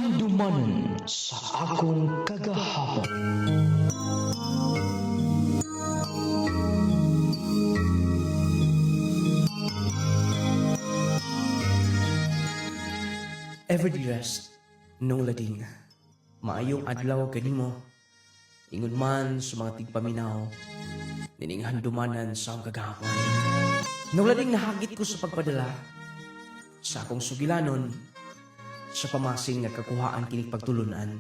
Handumanon sa akong kagahapon. Every rest, nung lading, maayong adlaw kanimo, ingon man sa mga tigpaminaw, nining handumanan sa akong kagahapon. Nung lading nahagit ko sa pagpadala, sa akong sugilanon, sa pamasing nga kakuhaan kining pagtulunan,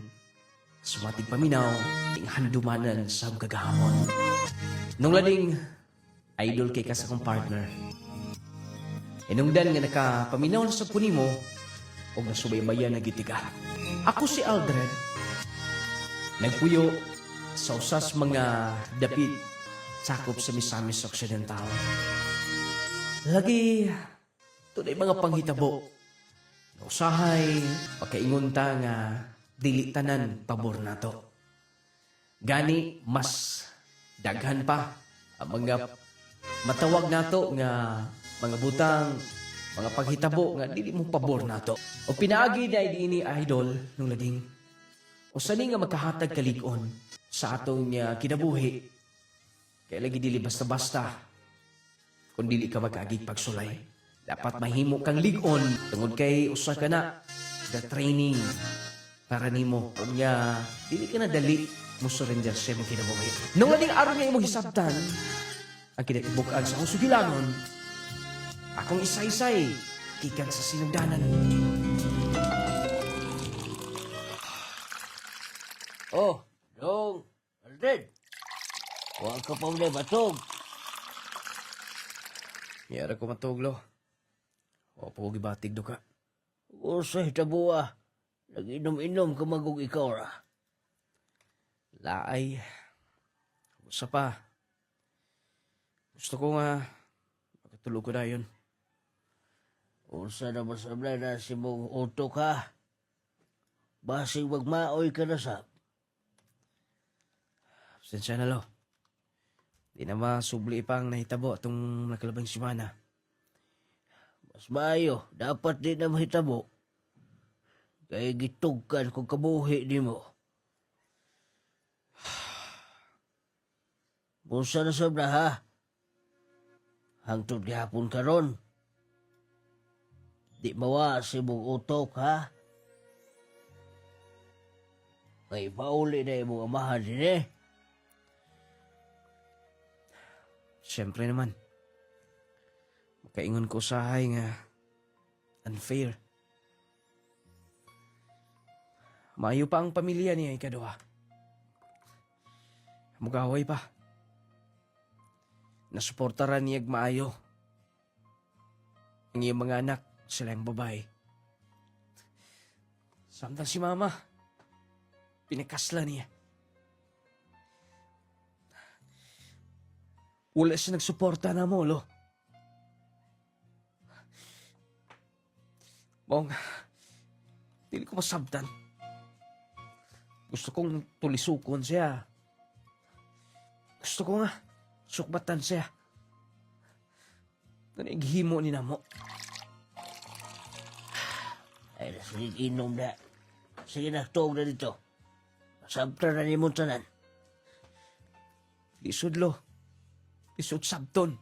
sa mga tigpaminaw, ning handumanan sa akong kagahapon. Nung lading, idol kay ka sa akong partner. Inungdan nga nakapaminaw na sa punimo, o nasubaybayan na gitiga. Ako si Aldred. Nagpuyo sa usas mga dapit sakop sa Misamis Occidental. Lagi, tunay mga panghitabo. Usahay, pagkaingon ta nga dili tanan pabor nato. Gani, mas daghan pa ang mga matawag nato nga mga butang, mga paghitabo nga dili mo pabor nato. O pinaagi na ini idol nung lading. O sani nga magkahatag kalig-on sa atong kinabuhi. Kaya lagi dili basta-basta. Kung dili ka magkaagig pagsulay, dapat mahimo kang lig-on tungod kay usa ka na the training para nimo. Kung dili ka na dali mo surrender sa imong kinabuhi. Nung lading aron nga imong hisabtan ang kinatibuk-an sa akong sugilanon, akong isa-isay, kikan sa sinugdanan. Oh, dong, Aldred. Huwag ka pa ulit batog. Yara ko matuglo. O po gibatig do ka. Usay tabuha. Nag-inom-inom ka magug ikaw ra. Laay. Usa pa. Gusto ko nga makatulog ko na yun. Unsa na masablay na si mong utok ha. Basing magmaoy ka na sa. Sensya na lo. Di na masubli pang nahitabo itong nakalabang simana. Mas maayo, dapat din na mahitabo. Kaya gitugkan kung kabuhi ni mo. Unsa na sabla ha. Hangtod gihapon karon. Di mawa si mong utok ha. May pauli na imong amahan din eh. Siyempre naman. Makaingon ko usahay nga unfair. Maayo pa ang pamilya niya ikaduha. Mugaway pa. Nasuportaran niya maayo. Ang iyong mga anak, sila yung babae. Samtang si mama, pinakasla niya. Wala siya nagsuporta na mo, lo. Bong, dili ko masabtan. Gusto kong tulisukon siya. Gusto ko nga, sukbatan siya. Nanighimo ni namo. Ay, sige inom na. Sige na, tuog na dito. Sabta na ni mong tanan. Lisod, lo. Lisod sabton.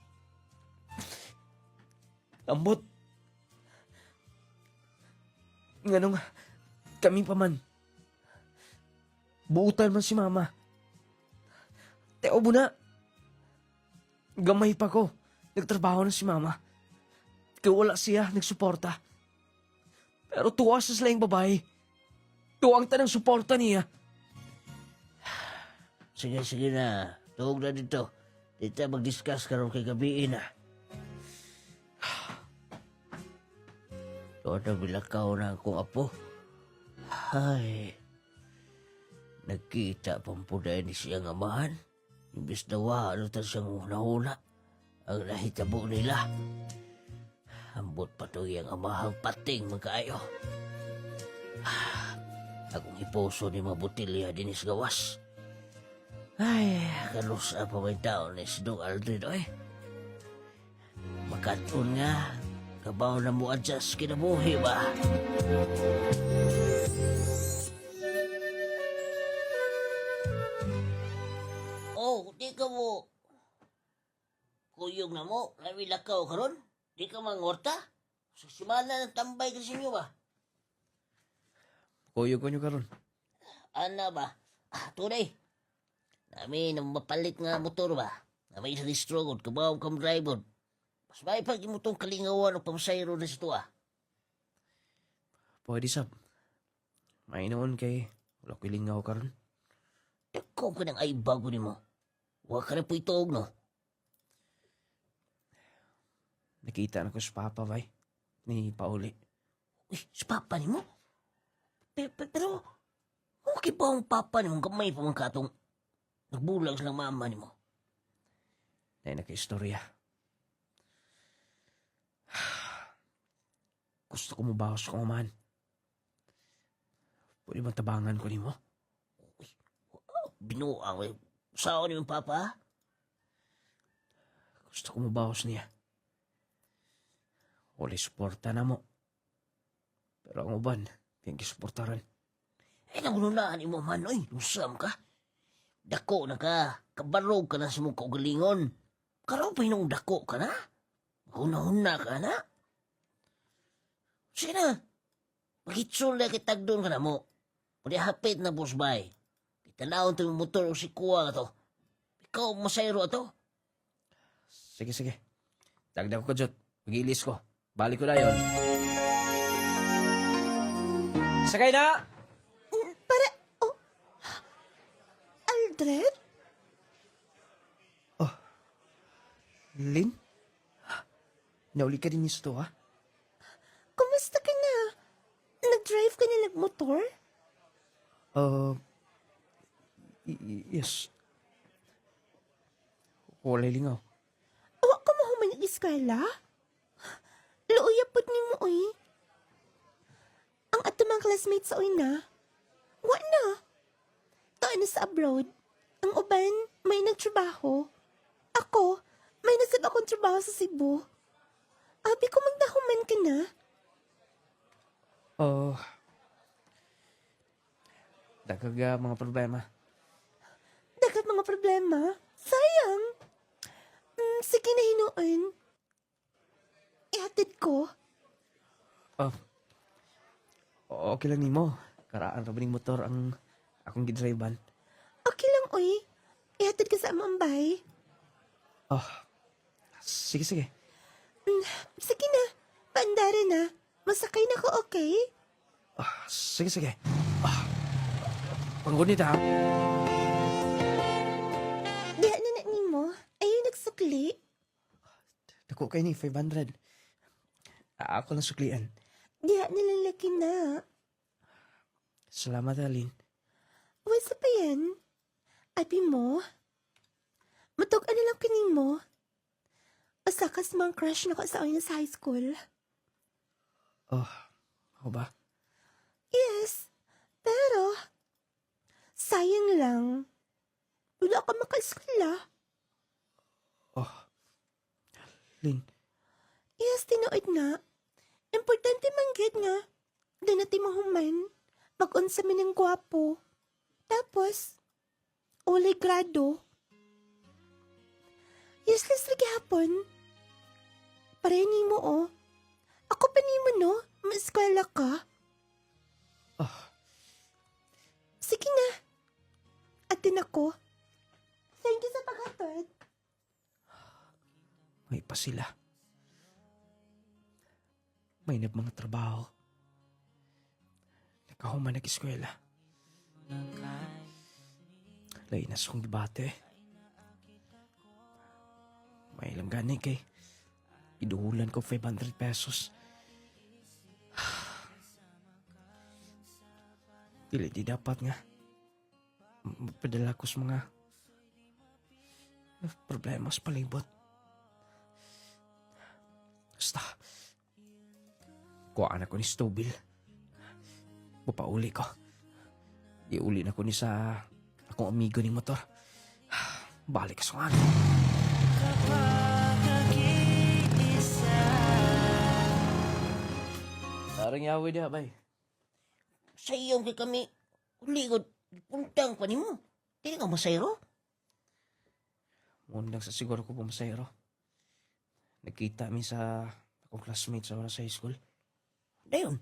Ambot. Nganong kami pa man. Buutan man si mama. Teo mo na. Gamay pa ko. Nagtrabaho na si mama. Kaya wala siya nagsuporta. Pero tuwa sa sila yung babae. Tuwang tanang suporta niya. Sige na. Tuog na dito. Dito mag-discuss karon kay gabiin na. Doon na bilakaw na akong apo. Ay. Nagkita pampuday ni siyang amahan. Imbis na wala ta siyang huna-huna. Ang nahitabo nila. Ambot pa to yung amahang pating magkaayo. Akong iposo ni mabutilya dinis gawas. Ay, kalusa pa may taon ni si Dong Aldred, oy. Makaton nga, kabaw na mo adjust kinabuhi ba? kuyog na mo. Labi lakaw karon. Di ka mangorta. Sa simana ng tambay ka sa inyo ba? Kuyog ko nyo karon. Ana ba? Tunay. Nami nang mapalit nga motor ba? Nami sa distrogod, kabaw kam driver. Mas may pag imutong kalingawan o pamasayro na sa tuwa. Pwede sab. May noon kay wala ko lingaw karon. Dako ka ng ay bago ni mo. Huwag ka na po itog, no? Nakita na ko sa papa bay. Ni Pauli. Uy, si papa ni mo? Pero, okay pa ang papa ni mo kamay pa mga katong nagbulag sa mama ni mo. Dahil naka-istorya. Gusto ko mabawas ko man. Pwede bang tabangan ko ni mo? Binuang, eh. Saan ni mo papa? Gusto ko mabawas niya. Wala suporta na mo. Pero ang uban, yung kisuportaran. Eh, nagununaan ni mo man, oy. Lusam ka. Dako na ka. Kabarog ka na sa mong kaugalingon. Karaw pa yung dako ka na. Huna-huna ka na. Sige na. Magitsul na kitagdon ka na mo. Pwede hapit na boss bay. Itanawon to yung motor o si kuwa ka to. Ikaw masayro ato. Sige, sige. Dagdag ko, Jot. Mag-iilis ko. Balik ko na yon. Sakay na! Aldred? Lin? Nauli ka din nisto, ha? Kumusta ka na? Nag-drive ka na nagmotor? Yes. Wala lingaw. Awa ka mahuman ng eskwela? Luuyapot ni mo, uy. Ang atumang classmates sa uy na. Wa na. Taan na sa abroad. Ang uban, may nagtrabaho. Ako, may nasab akong trabaho sa Cebu. Abi ko magdahuman ka na. Dagag mga problema. Dagat mga problema. Sayang. Sige na hinuon. Ihatid ko. Okay lang nimo. Karaan ra ba ning motor ang akong gidrivean? Okay lang, uy. Ihatid ka sa amambay. Sige, sige. Sige na. Paandara na. Masakay na ko, okay? Sige, sige. Panggunit, ha? Diha na na mo. Ayun nagsukli. Dako kayo ni 500. Ako lang suklian. Diha na lalaki na. Salamat, Alin. Wasa pa yan? Abi mo? Matog ano lang kining mo? Asakas mang crush na ko sa na sa high school. Ako ba? Yes. Pero, sayang lang. Wala ka makaeskula. Lin, Yes, tinuod nga. Importante man gid nga. Doon natin mahuman. Mag-unsa man ng gwapo. Tapos, ulay grado. Useless lagi hapon. Pare ni mo, oh. Ako pa ni mo, no? Maeskwela ka. Sige na. Atin ako. Thank you sa paghatod. may pa sila. May mga trabaho. Nakahuman nag-eskwela. Lainas kong debate. May ilang gani kay iduhulan ko 500 pesos. Dili di dapat nga. Magpadala ko sa mga problema sa palibot. Basta, kuhaan ako ni Stobil. Bupauli ko. Iuli na ko ni sa akong amigo ni motor. Balik ka sa nga. Parang yawi dia, bay. Sa iyong kay kami, uligod, puntang pa ni mo. Hindi ka masayro? Mundang sa siguro ko pumasayro. Nagkita mi sa akong classmate sa high school. Dayon.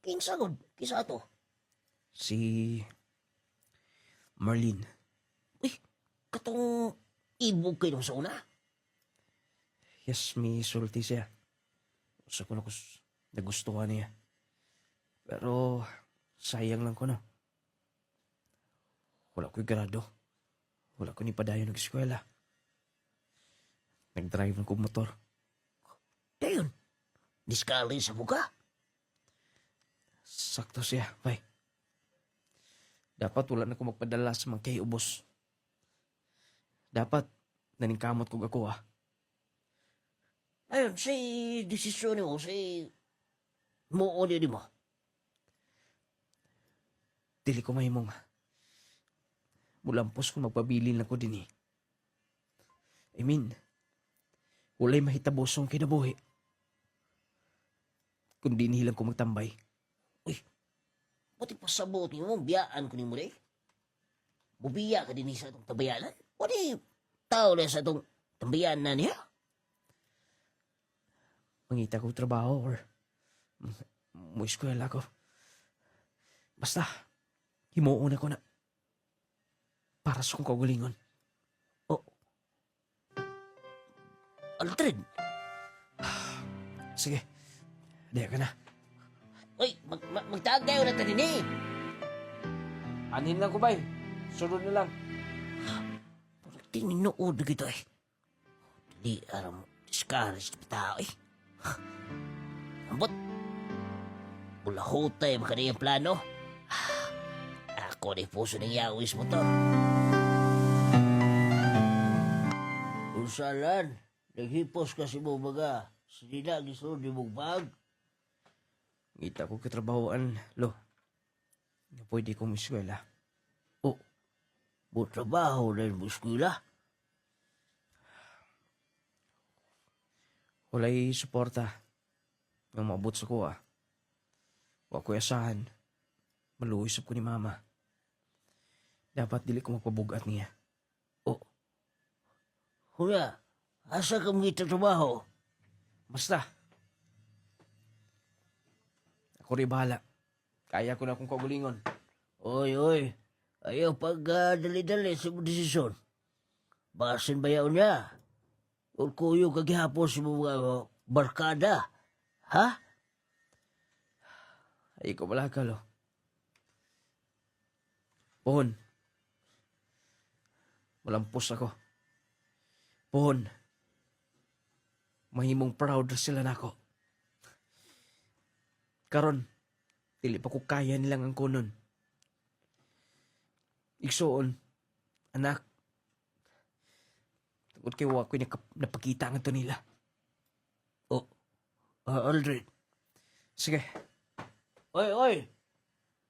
King sagod. Kisa ato. Si Marlene. Uy, katong ibog kayo sa una. Yes, may sulti siya. Sa ko na nagustuhan niya. Pero sayang lang ko no. Wala ko'y grado. Wala ko ni padayon nag-eskwela. Nag-drive ng kong motor. Dayon. Diskali sa buka. Sakto siya, bay. Dapat wala na ko magpadala sa mga kay ubos. Dapat naningkamot ko ako Ayun, si desisyon mo, si muo di mo. Dili ko mahimong. Mulampos kung magpabilin lang ko din I mean, walay mahitabosong kinabuhi. Kundi nihilang ko magtambay. Uy, pati pasabot mo, biyaan ko ni mo rin. Bubiya ka din sa itong tabayanan. Pati tao na sa itong tabayanan niya. Mangita ko trabaho or mo eskwela ko. Basta, himuon ako na. Para sa kong kagalingon. Oh. Aldred. Sige, diya ka na. Uy, magtaag kayo na taninig. Anin lang ko, bay. Sunod na lang. Tininood na kita eh. Dali, aram, discourage na tao eh. Ambot. Bulahutay, baka na yung plano. Ako na puso ng yawis mo to. Usalan, naghipos kasi mo baga. Sige na, gisunod yung bag. Ngita ko katrabahoan, lo. Nga pwede kong eskwela. Oh, mo trabaho na yung eskwela. Walay suporta. Nga maabot sa kuha. Wa ko'y asahan. Maluhisap ko ni mama. Dapat dili ko magpabugat niya. Oh, hula, asa ka mga trabaho? Basta. Ako rin bahala. Kaya ko na akong kagulingon. Oy, ayaw pag dali-dali sa mga desisyon. Basin bayaw niya. Huwag kuyo kagihapon sa mga barkada. Ha? Ay, ikaw wala ka, lo. Pohon. Malampos ako. Pohon. Mahimong proud sila nako. Karon, dili pa ko kaya nilang ang kunon. Igsoon, anak. Tungkol kay wa ko napakita nga to nila. Oh, Aldred. Sige. Oy,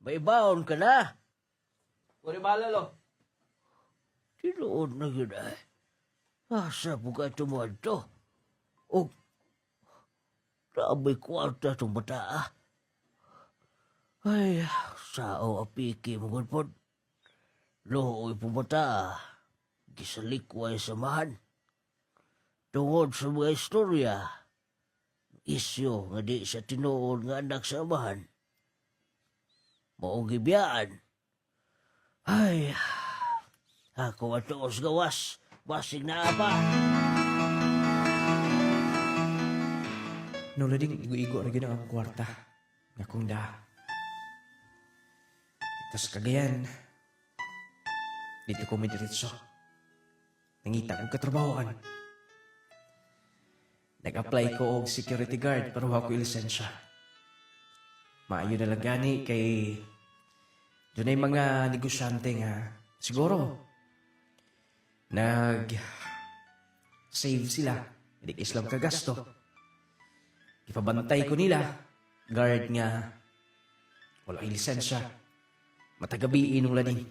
may baon ka na. Uri bala, lo. Tinuod na yun ay. Asa po ka tumuad to? O, rabay kwarta itong bata ah. Ay, sao apiki mo gunpod. Looy po bata ah. Gisalikway samahan. Tungod sa mga istorya. Isyo nga di sa tinuod nga anak sa amahan. Maong gibiyaan. Ay, ako atoos gawas. Basig na apa. Nula ding igo-igo na gina ang kwarta. Nga kong da. Itas kagayan. Dito ko may diretso. Nangita kong katrabahoan. Nag-apply ko og security guard pero wala ko lisensya. Maayo na lang gani kay doon ay mga negosyante nga siguro nag-save sila. Hindi islam kagasto. Ipabantay ko nila. Guard nga wala lisensya. Matagabi inong laning.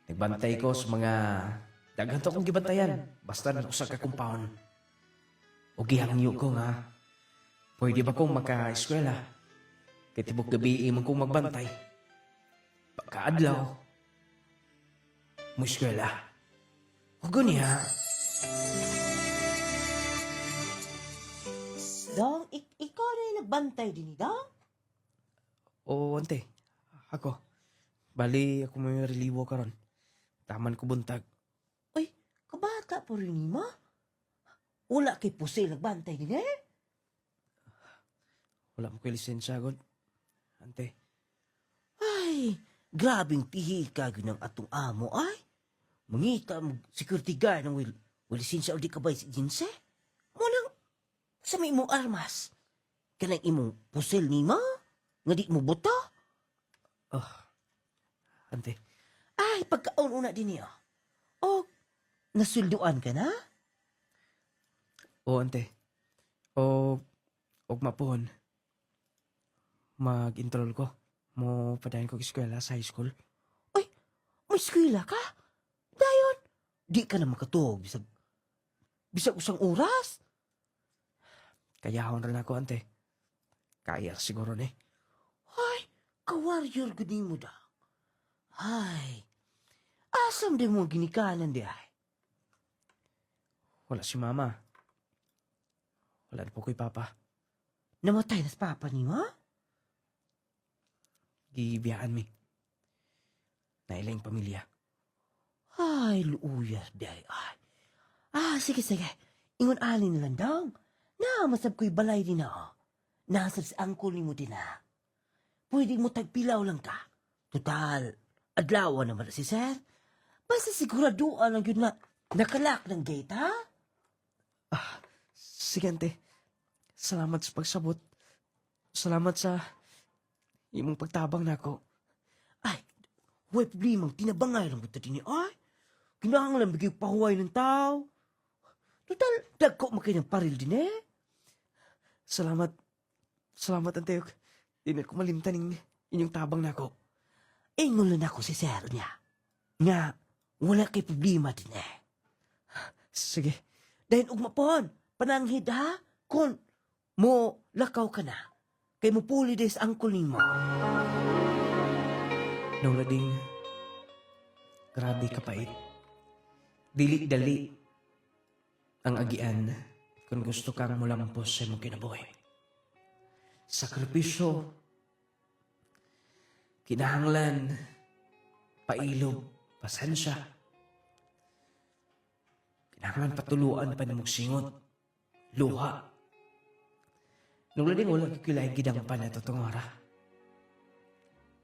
Nagbantay ko sa mga daghan to kong gibantayan. Basta na usa ka compound. O gihangyo ko nga. Pwede ba kong maka-eskwela? Kaya tibok gabi imong kong magbantay. Pagkaadlaw. Mo eskwela. O guniya. nagbantay din dong? O, ante. Ako. Bali, ako may reliwo karon. Taman ko buntag. Ay, kabata po rin mo. Wala kay pusil nagbantay din eh. Wala mo kay lisensya, God. Ante. Ay, grabing pihi ka ng atong amo ay. Mangita mo security guard ng will lisensya o di ka ba si Jinse? Munang sa may imong armas. Kanang imong pusil ni mo? Nga di mo buto? Oh, ante. Ay, pagkaon una din niyo. O, nasulduan ka na? O, ante. O, og mapuhon. Mag-enroll ko. Mo padayon ko eskwela sa high school. Ay, may eskwela ka? Dayon, di ka na makatuog. Bisag usang oras. Kayahon rin ako, ante. Kaya siguro ni. Ay, ka-warrior gani mo da. Ay, asam din mo ginikanan di ay. Wala si mama. Wala na po ko'y papa. Namatay na sa papa niyo, ha? Gibiyaan mi. Nailang pamilya. Ay, luuyas di ay. Sige. Ingon alin na lang daw. Masab ko'y balay din na, oh. Nasab si angkol ni mo din, ha? Pwede mo tagpilaw lang ka. Total, adlaw naman na si sir. Basta siguraduan lang yun na nakalak ng gate, ha? Sige, ante. Salamat sa pagsabot. Salamat sa imong pagtabang na ako. Ay, huwag problemang tinabangay lang kita din ay. Kinahanglan bigay pahuway ng tao. Total, dagko makay ng paril din eh. Salamat. Salamat, ante. Di na ko malimtan inyong tabang na ako. Ingon lang ako si sir niya. Nga, wala kay problema din eh. Sige. Dahil ugmapon, pananghid ha? Kung mo lakaw ka na, kay mo puli des ang kuling mo. Naulading, grabe kapait. Dili-dali ang agian kung gusto kang mulampos sa imong kinabuhi. Sakripisyo, kinahanglan, pailob, pasensya. Kinahanglan patuluan pa ni mugsingot, luha. Naulading wala kikilaing gidangpan na itong ora.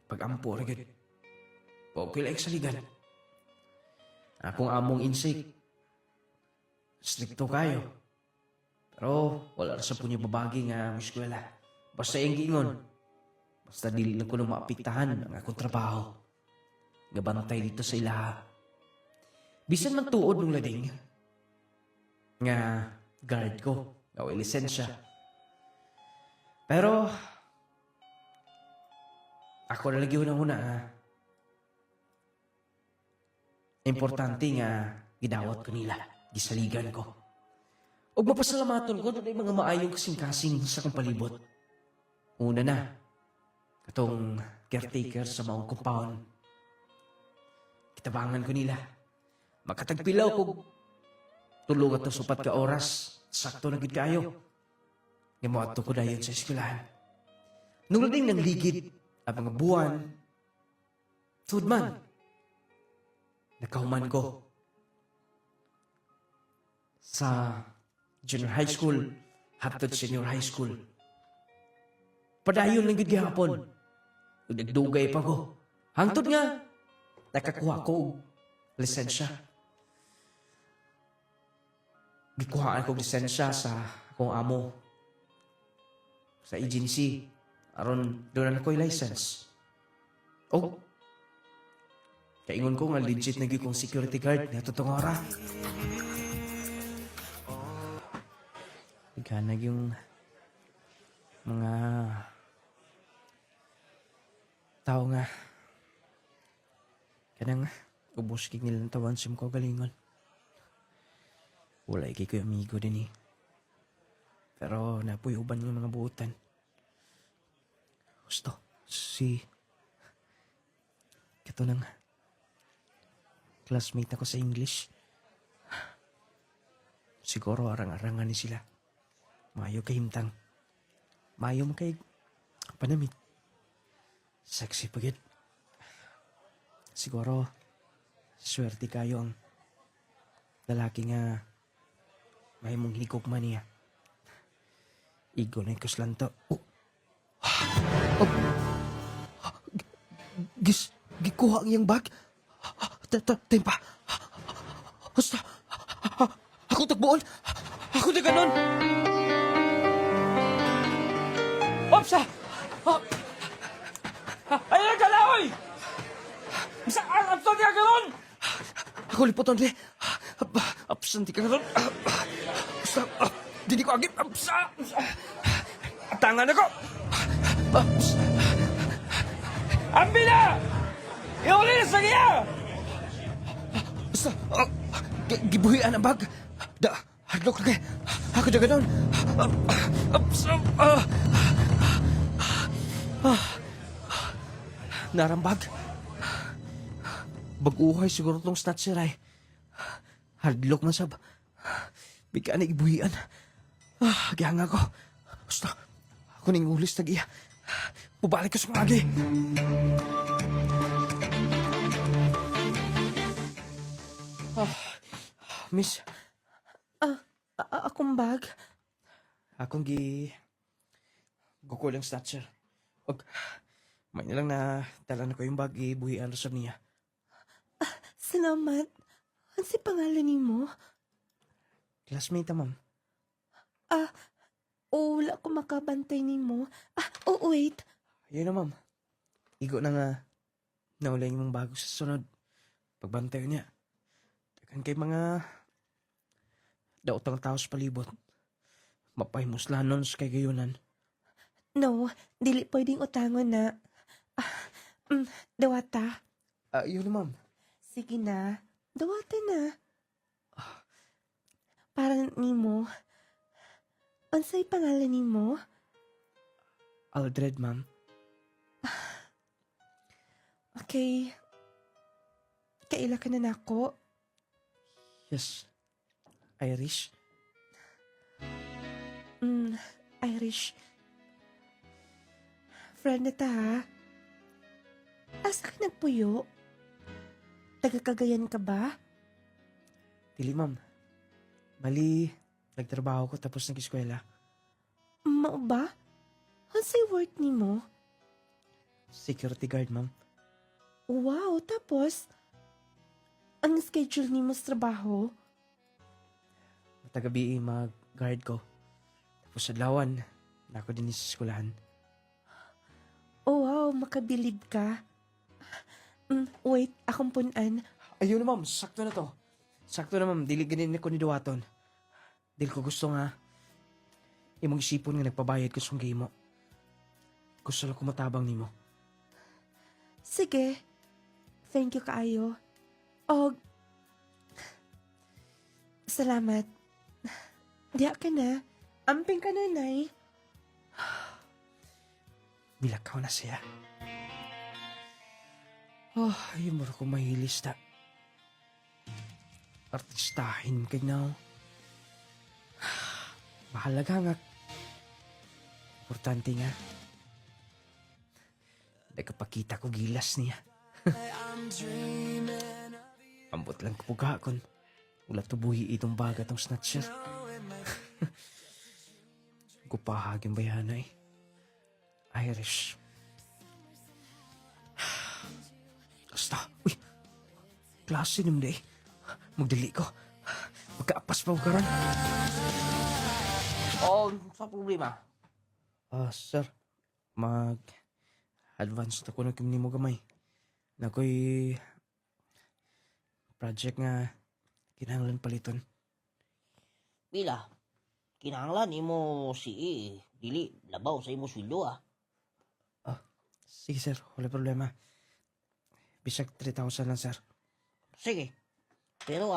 Pag-ampo rin o kilaing saligan. Akong among insik. Stricto kayo. Pero wala sa punyo babagi nga ang eskwela. Basta yung giingon. Basta dili lang ko na maapiktahan ang akong trabaho. Gabantay dito sa ilaha. Bisan man tuod ng lading. Nga guard ko. Gawin lisensya. Pero ako na lagi una-una ha. Importante nga gidawat ko nila. Gisaligan ko. O mapasalamaton ko na mga maayong kasing-kasing sa kong palibot. Una na, katong caretaker sa maong compound. Kitabangan ko nila. Makatagpilaw ko tulungan to supat ka oras. Sakto na gid kayo. Ngamuato ko dayon sa eskwelahan. Nung lading ng ligid ang mga buwan, tudman, nakahuman ko sa junior high school, haptod senior high school. Padayon lang gid gihapon. Ug nagdugay pa ko. Hangtod nga nakakuha ko og lisensya. Gikuhaan ko og lisensya sa akong amo sa agency aron doon na ko'y license. O kaingon ko nga legit na gyud kong security guard na totong ora. Iganag yung mga tao nga kanang ubos kig nilang tawan sim ko galingon. Wala ikay ko amigo din eh. Pero napoy uban yung mga buutan. Gusto, kato ng classmate ako sa English. Siguro arang-arangan ni sila. Mayo kahimtang. Mayo mo kay panamit. Sexy pagid. Siguro, swerte kayo ang lalaki nga may mong higog man niya. Igo na yung kuslanto. Oh. Oh. Gikuha ang iyang bag. Tempa. Basta. Ako tagbuon. Ako na ganon. Opsa! Ayun ka na, oy! Saan? Absan ka ganon! Ako lipoton, le. Absan di ka ganon. Basta. Dini ko agit. Absa! Tangan ako! Ambi na! Iulis na niya! Basta. Gibuhian ang bag. Hadlok na kayo. Ako na ganon. Absa! Narambag. Baguhay siguro tong snatcher ay. Hadlok man sab. Bigyan na ibuhian. Gihang ako. Basta, ako nang ulis na giya. Pubalik ko sa mga agi. Miss. Akong bag? Akong gukulang snatcher. Og, may nilang na dala na ko yung bag ibuhian sa niya. Salamat. Ano si pangalan ni mo? Classmate ma'am. Wala ko makabantay ni mo. Wait. Ayun na ma'am. Igo na nga naulay mong bago sa sunod. Pagbantay niya. Tagan kay mga daotang tao sa palibot. Mapahimuslanon sa kay gayunan. No, dili pwedeng utangon na. Dawata. Ayun na ma'am. Sige na. Dawata na. Parang ni mo. Unsay pangalan ni mo? Aldred ma'am. Okay. Kaila ka na nako. Yes. Irish. Irish. Friend na ta, ha? Asa ka nagpuyo? Taga-Cagayan ka ba? Dili ma'am. Bali, nagtrabaho ko tapos nag-eskwela. Mao ba? Unsay work ni mo? Security guard ma'am. Wow, tapos? Ang schedule ni mo sa trabaho? Matagabi mag-guard ko. Tapos sa adlawan, na ako din sa eskwelahan. Oh wow, makabilib ka. Wait, akong punan. Ayun na ma'am, sakto na to. Sakto na ma'am, dili ganin ko ni Duwaton. Dili ko gusto nga imong isipon nga nagpabayad ko sa game mo. Gusto lang ko matabang nimo. Sige. Thank you kaayo. Og, salamat. Diya ka na. Amping ka na, Nay. Milakaw na siya. Oh, ayun mo ko mahilis ta. Artistahin kay now. Mahalaga nga. Importante nga. Nagkapakita ko gilas niya. Ambot lang kapuga kon. Wala tubuhi itong baga tong snatcher. Gupahagin bayanay. Irish. Basta. Uy. Klase naman day. Magdali ko. Magkaapas pa ko karon. Sa problema? Sir. Mag-advance na ko na kung mo gamay. Na ko'y project nga kinahanglan paliton. Pila, kinahanglan imo si dili labaw sa imo sweldo Sige sir, wala problema. Bisag 3,000 lang sir. Sige. Pero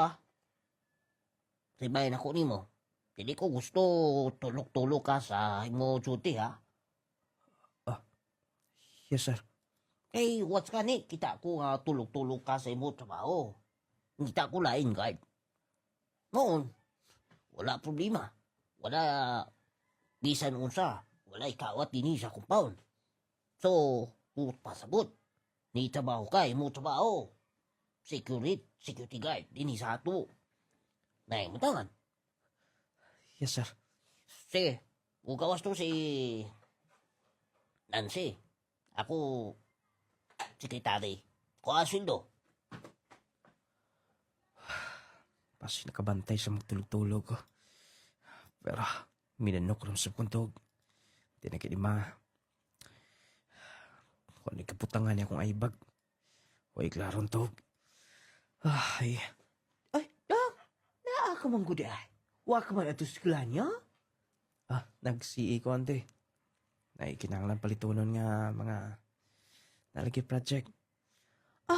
ribayan ako nimo. Dili ko gusto tulok-tulok ka sa imo duty Yes sir. Eh, what's ka ni? Kita ko nga tulog-tulog ka sa imo trabaho. Kita ko lain, guard. Noon, wala problema. Wala bisan unsa. Wala walay kawat din sa compound. So, pasabot. Ni trabaho ka, mo trabaho. Security guard, din sa ato. Naing mo tangan. Yes, sir. Sige, ugawas to si Nancy. Ako, sekretary. Kuha sweldo. Pasi nakabantay sa magtulog-tulog ko. Pero, minanok rin sa puntog. Di na kinima. Kung ano kaputangan niya akong aibag. Huwag klarong tog. Ay, Ay, Dok! Naa ka man gud ay. Wa ka man ato sa niya? nag-CE ko ante. Naikinanglan palitunon nga mga nalagi project.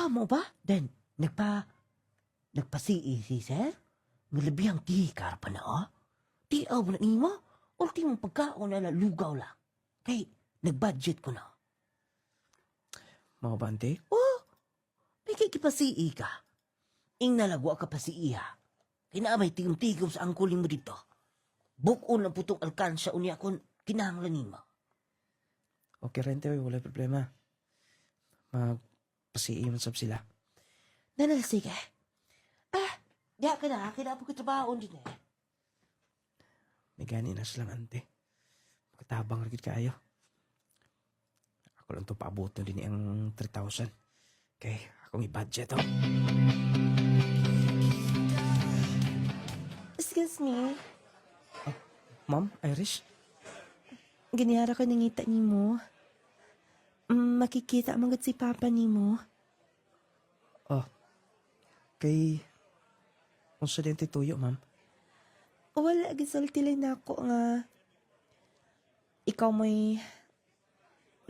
Mo ba? Den, nagpa-CE si sir? Ngalabihang tikar pa na, Di mo na nimo? Ultimong pagkaon na lugaw lang. Kay, nag-budget ko na. Mga ba, ante? May kikipa-CE ka. Ing nalagwa ka pa si iya. Kinaamay tigom-tigom sa angkuling mo dito. Bukon ang putong alkansya unya kon kinahanglan nimo. Okay rin, Teo. Wala problema. Magpasiim sab sila. Nanal, sige. Diya ka na. Kailangan ko trabaho din eh. May gani na silang, ante. Magkatabang rin kayo. Ako lang ito paabuto din ang 3,000. Okay, ako may budget, Excuse me. Ma'am, Irish? Ganiyara ko nangita ni mo. Makikita magad si Papa ni mo. Kay... Kung sa dente tuyo, ma'am. Wala, gisulti lang na ako nga. Ikaw mo'y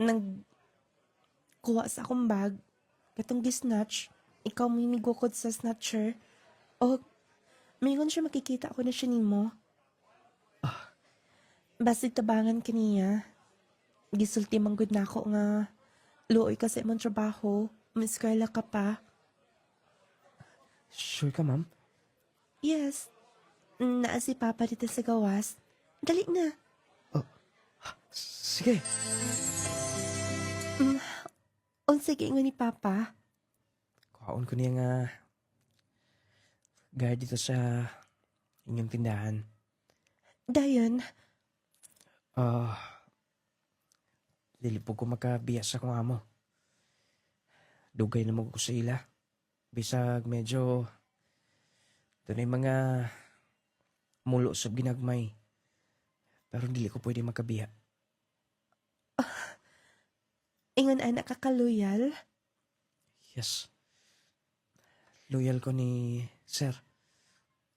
nagkuha sa akong bag. Katong gisnatch. Ikaw mo'y migukod sa snatcher. O, mayroon siya makikita ako na siya ni mo. Basig tabangan kaniya. Gisulti manggod na ako nga. Luoy ka sa imong trabaho. Miskwela ka pa. Sure ka, ma'am? Yes. Naa si Papa dito sa gawas. Dali na. Sige. Unsa giingon ni Papa? Kuhaon ko niya nga... guard dito sa... inyong tindahan. Dayon, Lilipog ko makabiyas sa kong amo. Dugay na mo ko sa ila. Bisag medyo... doon ay mga... mulo sa ginagmay. Pero dili ko pwede makabiya. ingon anak ka kaluyal. Yes. Loyal ko ni Sir.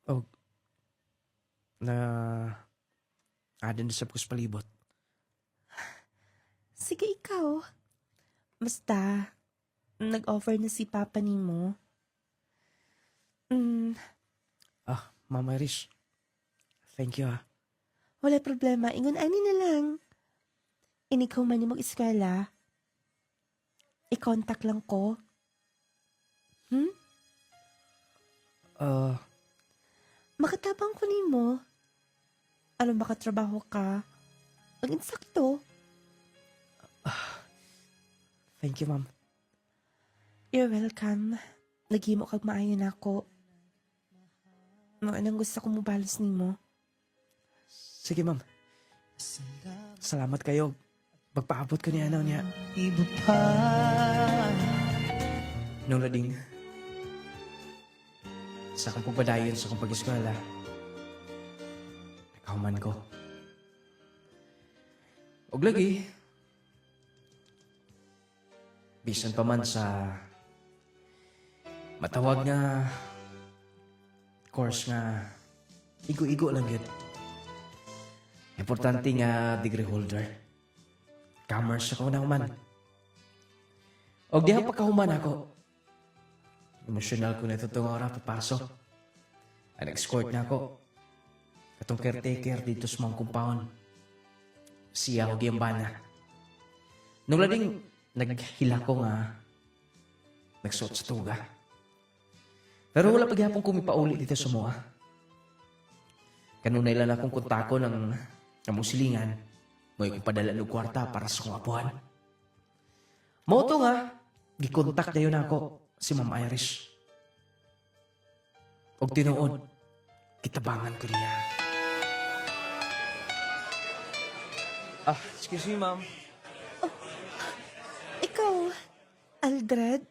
O... na... adin sa kus palibot. Sige ikaw. Basta, nag-offer na si Papa ni mo. Ma'am Irish. Thank you, Wala problema. Ingon ani na lang. Inikaw man ni mag-eskwela. I-contact lang ko. Makatabang ko ni mo. Alam baka trabaho ka. Ang insakto. Thank you, ma'am. You're welcome. Lagi mo kag maayo na ako. Anong gusto ko mubalos ni mo. Sige, ma'am. Salamat kayo. Magpaabot ko niya niya. Iba pa. Nung lading, sa akong pagpadayon sa akong pag-eskwela, nakahuman ko. Og lagi, bisan pa man sa matawag nga course nga igo-igo lang yun. Importante nga degree holder. Commerce ako na human. Og diha pa kahuman ako. Emosyonal ko na ito itong oras papasok. Nag-escort na ako. Katong caretaker dito sa mga compound. Siya o giyambana. Nung lading naghila ko nga nagsuot sa tuga. Pero wala paghapon kumipauli dito sa mua. Kanunay lang akong kontako ng musilingan. May padala ng kwarta para sa kong apuhan. Moto nga, gikontak dayon ako si Ma'am Irish. Og tinuod, kitabangan ko niya. Excuse me, ma'am. Ikaw, Aldred?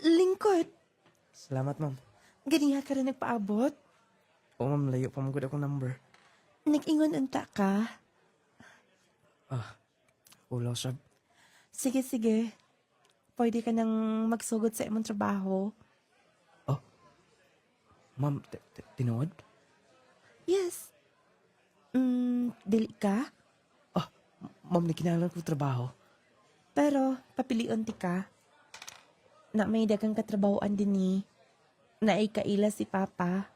Lingkod? Salamat, ma'am. Ganiya ka rin nagpaabot? O, ma'am, layo pa magod akong number. Nag-ingon unta ka? Ulaw, sab. Sige. Pwede ka nang magsugod sa imong trabaho. Ma'am, tinuod? Yes. Dili ka? Ma'am, nakinahanglan ko trabaho. Pero, papilion ti ka. Na may dagang katrabahoan din ni. Na ay kaila si Papa.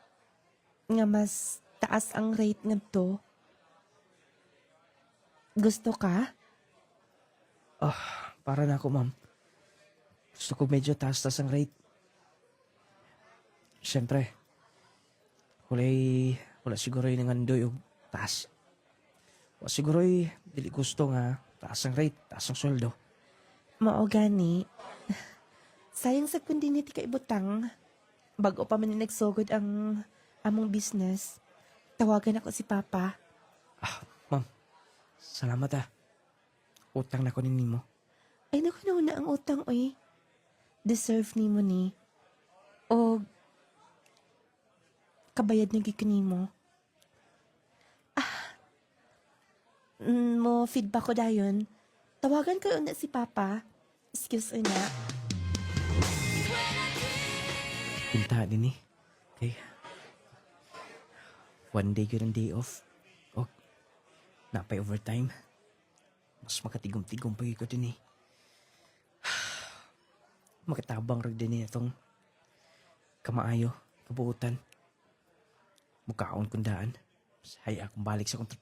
Nga mas taas ang rate ngadto. Gusto ka? Para na ako, ma'am. Gusto ko medyo taas-taas ang rate. Siyempre, wala siguro yung nangandoy o taas. Wala siguro dili gusto nga taas ang rate, taas ang sweldo. Mao gani. Sayang sa kundi ni ti kaibutang. Bago pa man ni nagsugod ang among business. Tawagan ako si Papa. Ma'am, salamat Utang na ko nimo. Ay naku na ang utang oy. Deserve ni mo ni. O kabayad na gikan mo. Mo feedback ko dayon. Tawagan ko na si Papa. Excuse na. Pinta din Okay. One day yun ang day off. O, napay overtime. Mas makatigom-tigom pa ko din Makatabang rin din itong kamaayo, kabuutan. Mukaon kundaan. Saya akong balik sa kontra.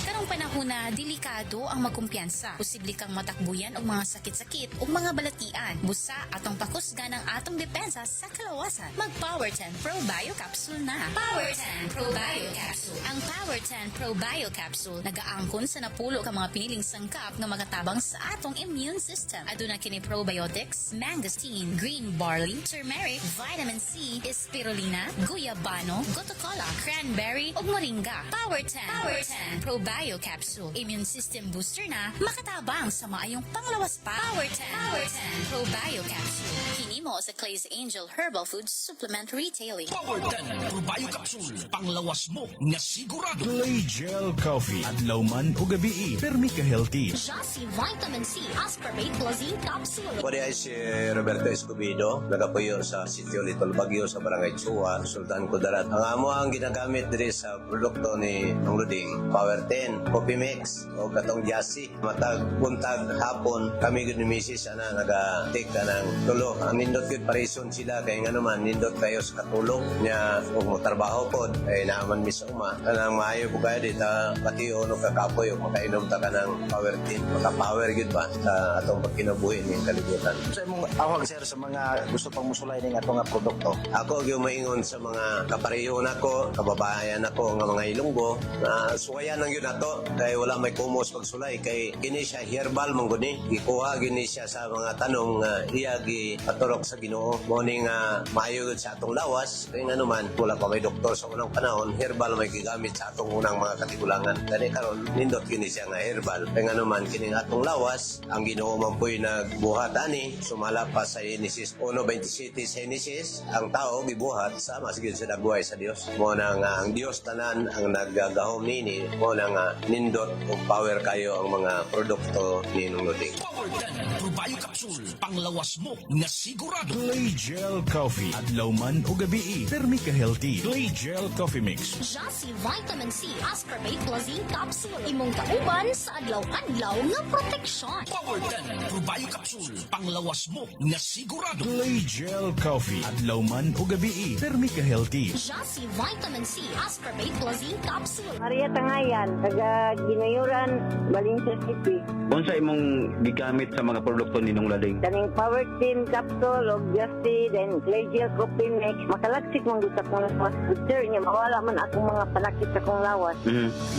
Karong panahon na delikado ang magkumpiyansa. Posible kang matakbuyan og mga sakit-sakit o mga balatian. Busa atong pakusgan ang atong depensa sa kalawasan. Mag Power 10 Pro Bio Capsule na. Power 10 Pro Bio Capsule. Ang Power 10 Pro Bio Capsule nagaangkon sa napulo ka mga piniling sangkap nga magatabang sa atong immune system. Aduna kini probiotics, mangosteen, green barley, turmeric, vitamin C, spirulina, guyabano, gotocola, cranberry ug moringa. Power 10 Pro Bio Capsule. Immune system booster na makatabang sa maayong panglawas pa. Power 10 Pro Bio Capsule. Hinimo sa Clay's Angel Herbal Foods Supplement Retailing. Power 10 Probayo Capsule. Panglawas mo nga sigurado. Play Gel Coffee. Adlaw man o gabi, permi ka healthy. Jasi Vitamin C Aspartate Blazine Capsule. Pwede ay si Roberto Escobedo, nagapuyo sa sitio Little Baguio sa Barangay Chua, Sultan Kudarat. Ang amo ang ginagamit diri sa produkto ni Nong Luding, Power 10, Coffee Mix, o katong Jasi. Matag, buntag, hapon, kami gud ni Mrs. naga-take ka ng tulo. Ang nindot gud parison sila, kaya nga naman, nindot kayo sa katulong niya, kung mo trabaho po, ay naaman mi sa uma. Kanang maayo po kayo dito, pati o kakapoy, o makainom ta ka ng Power 10. Maka-power gud ba sa atong pagkinabuhi ng kalibutan. Sa imong awag sir sa mga gusto pang musulay ning ato nga produkto. Ako gyud maingon sa mga kapareho nako, kababayan nako nga mga Ilonggo, na suwayan lang yun nato kay wala may kumos pagsulay kay kini siya herbal mong guni. Gikuha gini siya sa mga tanong nga iya gi paturok sa Ginoo. Morning nga maayo gud sa atong lawas kay nga naman wala pa may doktor sa unang panahon, herbal may gigamit sa atong unang mga katigulangan. Kani karon nindot gini siya nga herbal. Kay nga naman kini atong lawas ang Ginoo man po'y nagbuhat ani sumala pa sa Genesis 1:27 sa Genesis ang tao gibuhat sama sigid sa dagway sa Dios. Mo na nga ang Dios tanan ang naggagahom nini, mo na nga nindot o power kayo ang mga produkto ni Nong Luding. Power 10 Probayo Capsule. Panglawas mo nga sigurado. Play Gel Coffee. Adlaw man o gabi, permi ka healthy. Play Gel Coffee Mix. Jasi Vitamin C Aspartate Blazine Capsule. Imong kauban sa adlaw-adlaw nga proteksyon. Power 10 Probayo Capsule. Panglawas mo nga sigurado. Play Gel Coffee. Adlaw man o gabi, permi ka healthy. Jasi Vitamin C Aspartate Blazine Capsule. Maria Tangayan, taga Ginayuran, Valencia City. Unsa imong gamit sa mga produkto ninong lading? Kaning Power Team Capsule o Justy, then Clay Gel Coffee Mix. Makalaksik mong gusto kong lawas. Sir, niya mawala man akong mga panakit sa kong lawas.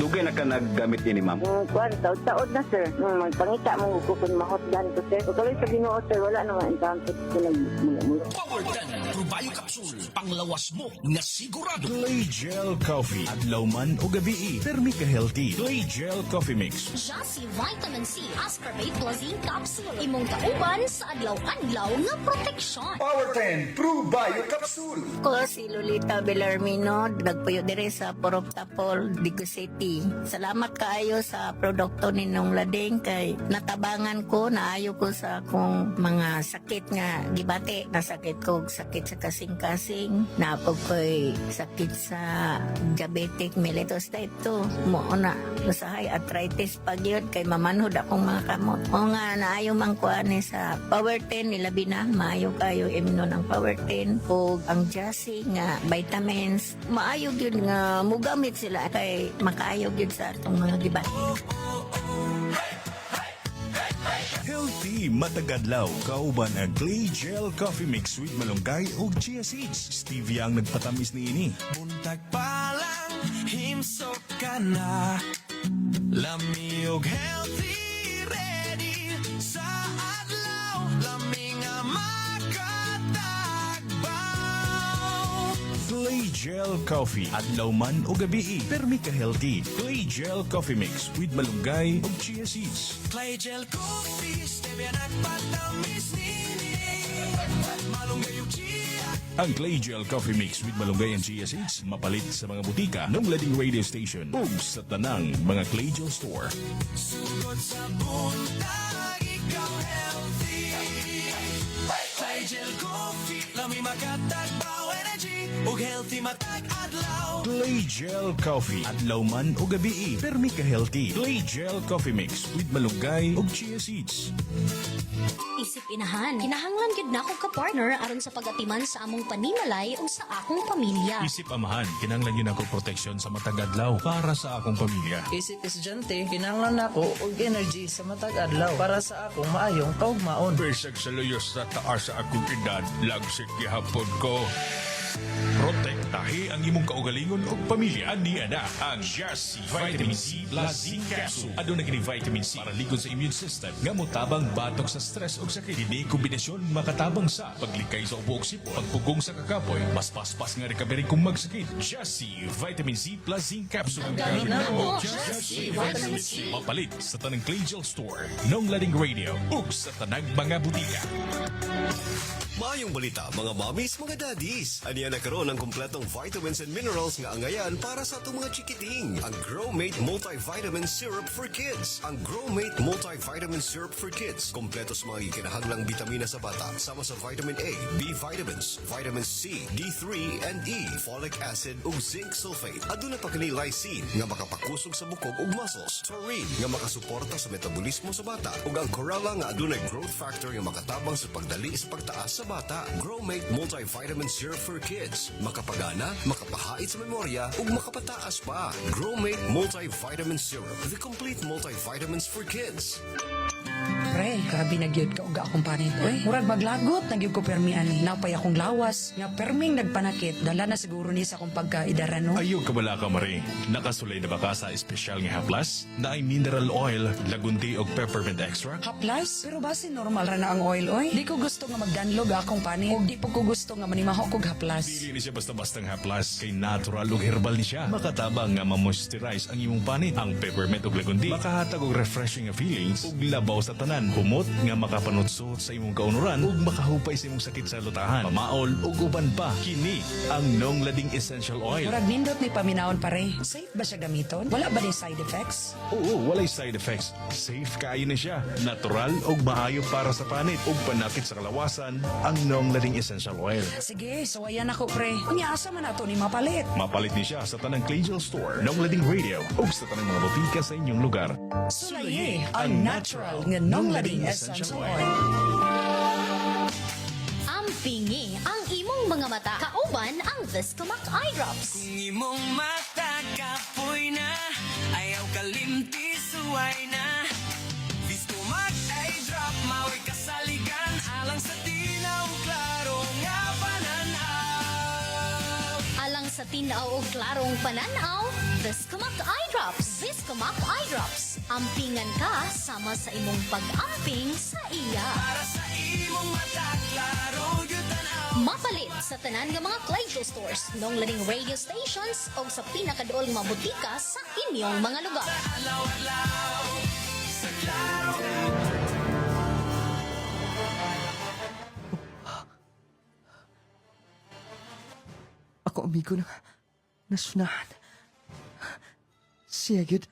Dugay na ka naggamit ini, ma'am? Kuan, taod na sir. Magpangita mong kukun mahotdan ko sir. Kung kami sa Ginoo sir, wala naman ang tamit ko nagmula-mula. Power 10 Probayo Capsule. Panglawas mo na sigurado. Clay Gel Coffee. Adlaw man o gabi, permi ka healthy. Clay Gel Coffee Mix. Jassi Vitamin C Ascorbate Plus Zinc Capsule. Imong kauban sa adlaw-adlaw nga proteksyon. Power 10 Probayo Capsule. Ko si Lolita Bellarmino, nagpuyo dire sa Poroptapol, Digo City. Salamat kaayo sa produkto ninong lading kay natabangan ko, naayo ko sa akong mga sakit nga gibati. Nasakit ko sakit sa kasing-kasing, napog ko'y sakit sa diabetic mellitus type 2. Mo na, usahay arthritis pag yun, kay mamanhod akong mga kamot. O nga, naayo mang kuani sa Power 10, nilabi na, maayo kayo imno ng Power 10 o ang Jassi nga vitamins, maayog yun nga mugamit sila kay makaayog yun sa atong mga gibat. Healthy matagadlaw. Kauban ang Clay Gel Coffee Mix with malunggay o chia seeds. Stevia ang nagpatamis ni ini. Buntag pa lang, himsok ka na. Lami og healthy, ready sa adlaw. Lami nga makatagbaw. Clay Gel Coffee. Adlaw man o gabi, permi ka healthy. Clay Gel Coffee Mix with malunggay o chia seeds. Clay Gel Coffee, stevia nagpatamis nini. Malunggay og chia. Ang Clay Gel Coffee Mix with malunggay and chia seeds mapalit sa mga butika ng lading radio station ug sa tanang mga Clay Gel store. Sugod sa buntag, ikaw healthy. Clay Gel Coffee, lami makatagbaw energy. Ug healthy matag adlaw. Clay Gel Coffee. Adlaw man o gabi, permi ka healthy. Clay Gel Coffee Mix with malunggay ug chia seeds. Isip inahan, kinahanglan gid na akong ka-partner aron sa pagatiman sa among panimalay o sa akong pamilya. Isip amahan, kinanglan yun ako proteksyon sa matagadlaw para sa akong pamilya. Isip estudyante, kinahanglan nako og energy sa matag adlaw para sa akong maayong kaugmaon. Besag sa luyos sa taas sa akong edad, lagsik gihapon ko. Protektahi ang imong kaugalingon o pamilya ni Ana. Ang Jassi Vitamin C Plus Zinc Capsule. Aduna kini vitamin C para likod sa immune system nga motabang batok sa stress o sakit. Dini kombinasyon makatabang sa paglikay sa ubo og sipo, pagpugong sa kakapoy, mas paspas nga recovery kung magsakit. Jassi Vitamin C Plus Zinc Capsule. Gamit na mo, Jassi Vitamin C. Mapalit sa tanang Clay Gel Store, nong Lading Radio, ug sa tanang mga butika. Maayong balita, mga mommies, mga daddies. Aniya nagkaroon ng kompletong vitamins and minerals nga angayan para sa itong mga chikiting. Ang Growmate Multivitamin Syrup for Kids. Ang Growmate Multivitamin Syrup for Kids. Kompleto sa mga ikinahanglang bitamina sa bata. Sama sa vitamin A, B vitamins, vitamin C, D3, and E, folic acid ug zinc sulfate. Aduna pa kini lysine nga makapakusog sa bukog ug muscles. Taurine nga makasuporta sa metabolismo sa bata. Ug ang chlorella nga adunay growth factor nga makatabang sa pagdali sa pagtaas sa bata. Growmate Multivitamin Syrup for Kids. Makapagana, makapahait sa memorya, ug makapataas pa. Growmate Multivitamin Syrup. The complete multivitamins for kids. Pre, grabe na gyud ka og akong panit. Oy, murag maglagot na gyud ko permi ani. Napay akong lawas, nga perming nagpanakit. Dala na siguro ni sa akong pagkaidaran no. Ayaw ka bala ka, Marie. Nakasulay na ba ka sa espesyal nga haplas? Na ay mineral oil, lagunti o peppermint extract? Haplas? Pero basi normal ra na ang oil oy. Di ko gusto nga magdanlog akong panit. Og di po ko gusto nga manimaho kog haplas. Dili ni siya basta-bastang haplas. Kay natural o herbal ni siya. Makatabang nga ma-moisturize ang imong panit. Ang peppermint o lagunti makahatag og refreshing nga feelings ug labaw sa tanan. Humot nga makapanutsot sa imong kaunuran ug makahupay sa imong sakit sa lutahan, mamaol ug uban pa. Kini ang Nong Lading Essential Oil. Murag nindot ni paminaon pare. Safe ba siya gamiton? Wala ba ni side effects? Oo, walay side effects. Safe kaayo na siya. Natural ug maayo para sa panit ug panakit sa kalawasan ang Nong Lading Essential Oil. Sige, sawayan ako pre. Unya asa man ato ni mapalit? Mapalit ni siya sa tanang Clay Gel Store, Nong Lading Radio ug sa tanang mga botika sa inyong lugar. Sulaye ang natural nga Nong Lading Essential Oil. Ampingi ang imong mga mata. Kauban ang Viscomac Eye Drops. Kung imong mata kapoy na, ayaw kalimti suway na. Viscomac Eye Drops. tinaw o klarong pananaw, Viscomac Eye Drops. Viscomac Eye Drops. Ampingan ka sama sa imong pag-amping sa iya. Para sa imong mata, klaro yun tanaw. Mapalit sa tanan nga mga Clydesdale stores, nung laning radio stations o sa pinakadool nga butika sa inyong mga lugar. Ako amigo na nasunahan. Siya yun.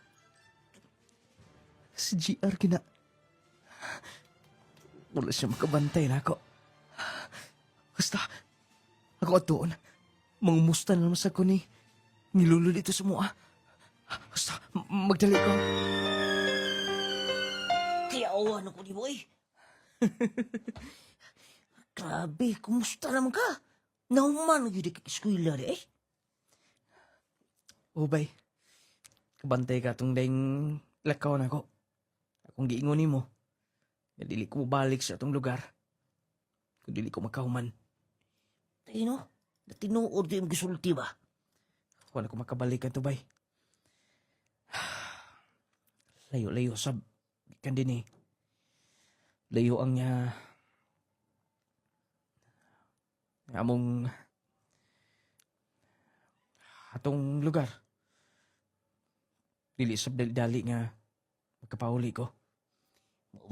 Si GR kina. Wala siya makabantay na ako. Basta, ako doon. Mangumusta na naman sa ko ni Lulo dito sa mua. Basta, magdali ko. Kaya awan ako ni boy. Grabe, kumusta naman ka? Nauman yun di eskwela di eh. Ubay, kabantay ka itong daing lakaw na ko. Akong giingon mo. Dili ko balik sa itong lugar. Kung dili ko makahuman. Tayo no, natinuod di yung gisulti ba? Wala ko makabalik ka to, bay. Layo-layo sab. Kan din eh. Layo ang niya. Among atong lugar. Dili sab dali nga magkapauli ko.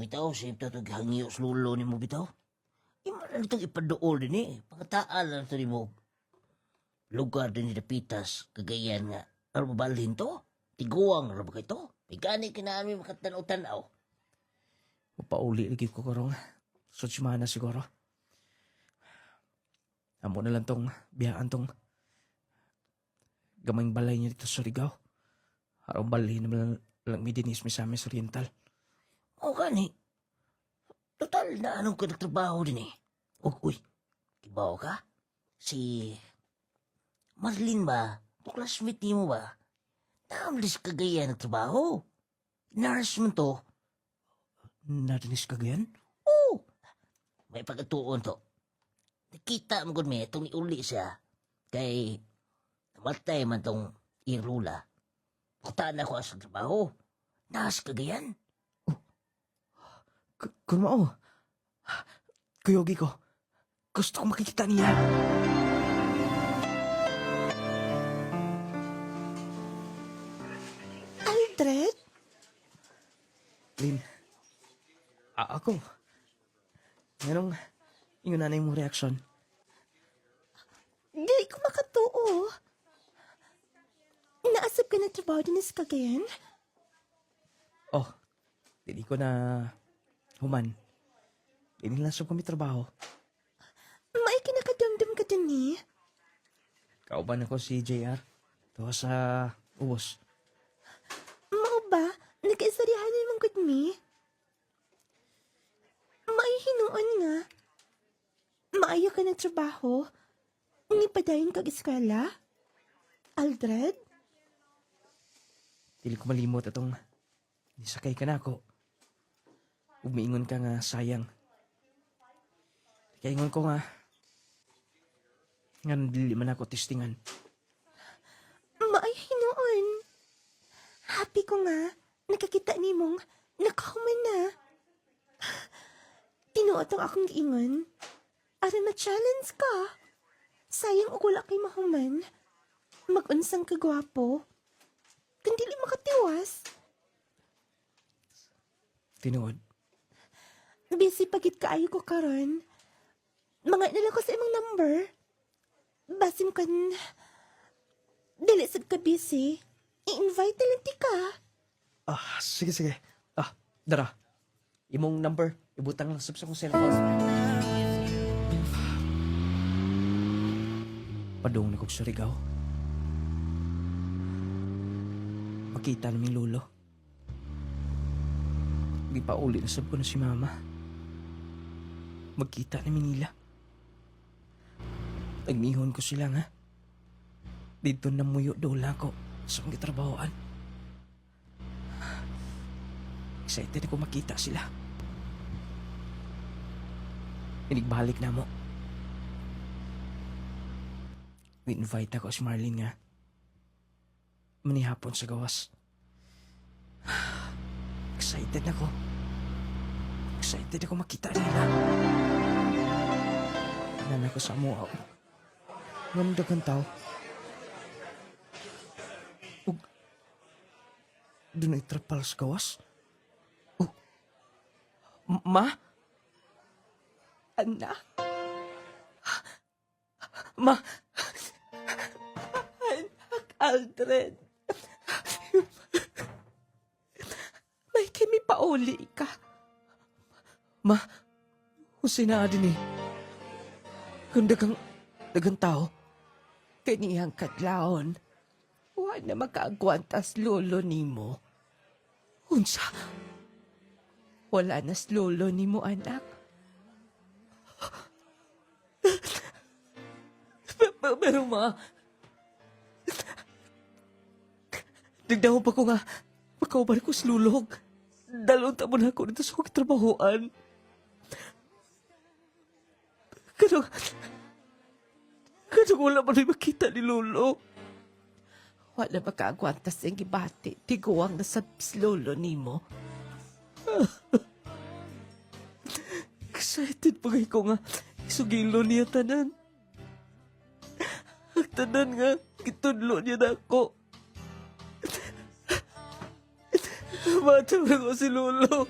Bitaw, siyempre ito hangyo sa lulo ni mo bitaw. Imanan itong ipadool din eh. Pagkataan lang ito ni mo. Lugar din ni Dapitas, kagayan nga. Ano mabalhin to? Tiguang, ano ba ito? Pagkani kinaan mo makatanaw-tanaw. Mapauli lagi ko karong. Sutsumana siguro. Amo na lang tong biyaan tong gamay balay niya dito sa Surigao. Araw balhin naman lang may dinis may sa amin sa Oriental. O gani. Total na anong ka nagtrabaho din eh. Uy, kibaw ka? Si Marlene ba? Ito classmate niyo ba? Naamlis kagaya nagtrabaho. Nurse mo to. Narinis kagayan? Oo. May pagkatuon to. Nakita mo kung may itong iuli siya. Kay namatay man tong irula. Putaan ako sa trabaho. Nas kagayan. Kung mao, kuyogi ko, gusto kong makikita niya. Aldred? Lin, ako. Anong yung nanay mong reaksyon? Dili ko makatuo. Naasap ka na trabaho din sa Cagayan? Oh, hindi ko na human. Hindi lang sa kami trabaho. May kinakadamdam ka din eh. Kauban ako si JR. Ito sa ubos. Mao ba? Nag-isaryahan naman good me? May hinuon nga. Maayo ka ng trabaho. Hindi pa dayon kag-eskwela? Aldred? Dili ko malimot atong nisakay ka na ako. Umiingon ka nga sayang. Kaya ingon ko nga dili man ako testingan. Maay hinuon. Happy ko nga nakakita ni mong nakahuman na. Tinuot ang akong giingon. Aron ma-challenge ka. Sayang og wala kay mahuman. Mag-unsang kagwapo. Kung dili makatiwas. Tinuod. Busy pagit kaayo ko karon. Mga nalang ko sa imong number. Basim kan dili sad ka busy. I-invite na lang ti ka. Sige. Dara. Imong number, ibutang lang sa kong cellphone. Padung na kong Surigao. Makita naming lulo. Di pa uli na sab ko na si mama. Magkita namin nila. Nagmihon ko sila nga. Dito na muyo dola ko sa mga trabahoan. Excited ako makita sila. Inigbalik na mo. invite ako si Marlene nga. Manihapon sa gawas. Excited ako. Excited ako makita nila. Nan ako sa mua. Ngamdag ang tao. Ug doon ay trapal sa gawas. Oh. Ma? Anak, Ma? anak, Aldred. May kimi pauli ka. Ma? Kung sinadin eh. Kung dagang tao. Kaniyang kadlaon. Wa na makaagwantas lolo nimo. Unsa? Wala nas lolo nimo, anak. Pero ma, nagdaho pa ko nga, makaubar ko slulog. Dalawang taon na ako dito sa kong trabahoan. Kanong wala pa rin makita ni Lolo. Wala makaagwantas ang gibati. Tiguang na sa lolo nimo. Excited pa kayo ko nga, isugilo niya tanan. Ang tanan nga, kitudlo niya na ako. Bata na ko si Lolo.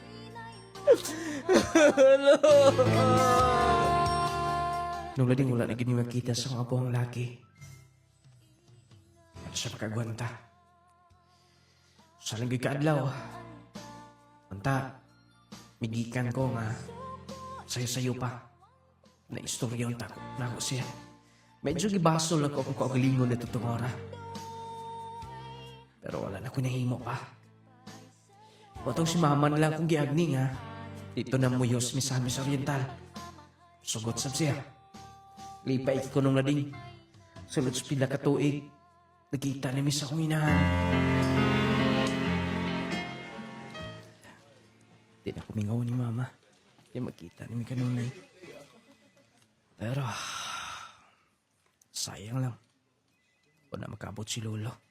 Nung lading wala na gini makita sa mga buwang laki. At siya makagwanta. Sa langgay kaadlaw. Manta, migikan ko nga sayo-sayo pa. Na istorya ang takot na ako siya. Medyo gibasol ako kung kaugalingon na itong ora. Pero wala na ko nahimo pa. Watong si mama na lang kung giagni nga. Dito na muyos Misamis Oriental. Sugot sab siya. Lipay ko nung lading. Sulod sa pila katuig. Nakita ni Miss akong inahan. Di na kumingaw ni mama. Di makita ni mi kanunay. Pero sayang lang. Wala makabot si Lolo.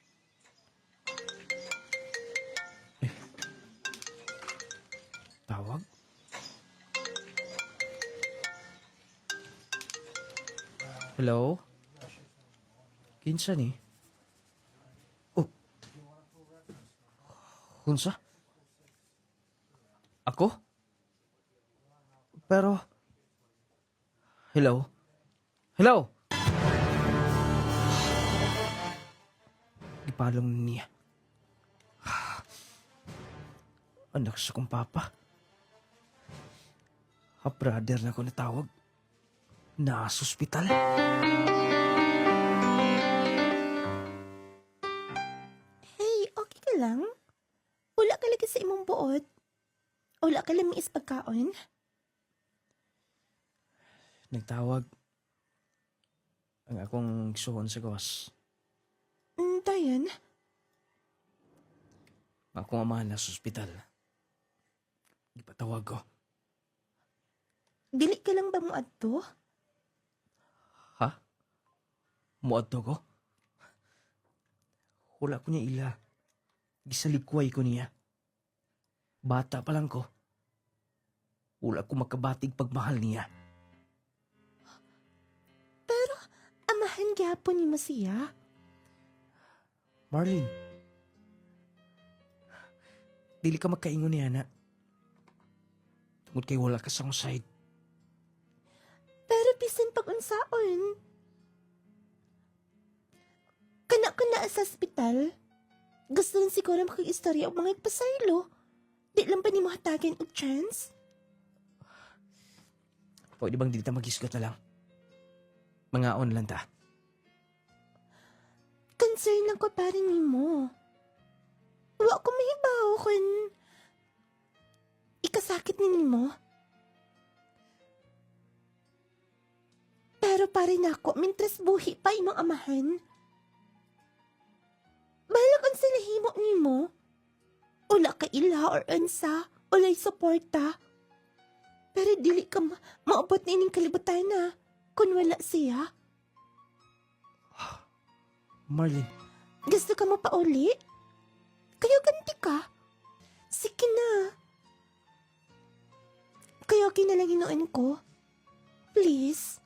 Tawag? Hello? Kinsa ni? Oh. Kunsa? Ako? Pero... Hello? Hello? Ipalong niya. Anak sa kong papa. Brother na ko natawag. Nasa ospital. Hey, okay ka lang? Wala ka lagi sa imong buot? Wala ka lang is pagkaon? Nagtawag. Ang akong gisuhon sa gawas. Dayan? Akong ama na sa ospital. Ipatawag ko. Dili ka lang ba mo adto? Ha? Muadto ko? Wala ko niya ila. Gisalikway ko niya. Bata pa lang ko. Wala ko makabatig pagmahal niya. Pero, amahan gyapon ni mo siya. Marlene. Dili ka magkaingon niya na. Tungod kay wala ka sa akong side. Pero bisan pag-unsaon. Kana ko na sa ospital. Gusto rin siguro makag-istorya o mga ipasaylo. Di lang pa ni mo hatagan og chance? Pwede bang dili ta mag-isgot na lang? Mangaon lang ta. Concern lang ko pa rin ni mo. Wa ko mahibaw kung ikasakit ni mo. Pero pa rin ako, mintras buhi pa imong amahan. Balag ang sinahimo ni mo. Wala ka ila or ansa, walay suporta. Pero dili ka maabot na ining kalibutan na kung wala siya. Marlin. Gusto ka mo pa uli? Kaya ganti ka? Sige na. Kaya kinalanginoan ko. Please.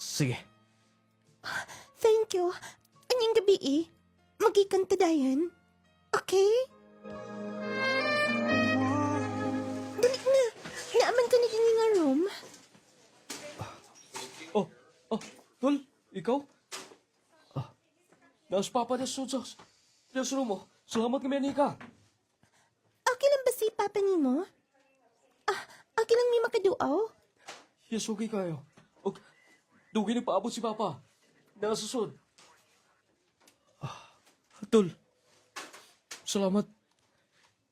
Sige. Thank you. Anyang gabi magikanta dayan. Okay? Dali na. Naaman ka na din nga room. Tol, ikaw? Naas papa na sudsas. Nasuro mo. Salamat kami ani ka. Okay lang ba si Papa ni mo? Okay lang may makaduaw? Yes, okay kayo. Okay. Dugi na paabot si papa. Nakasusod. Tol. Salamat.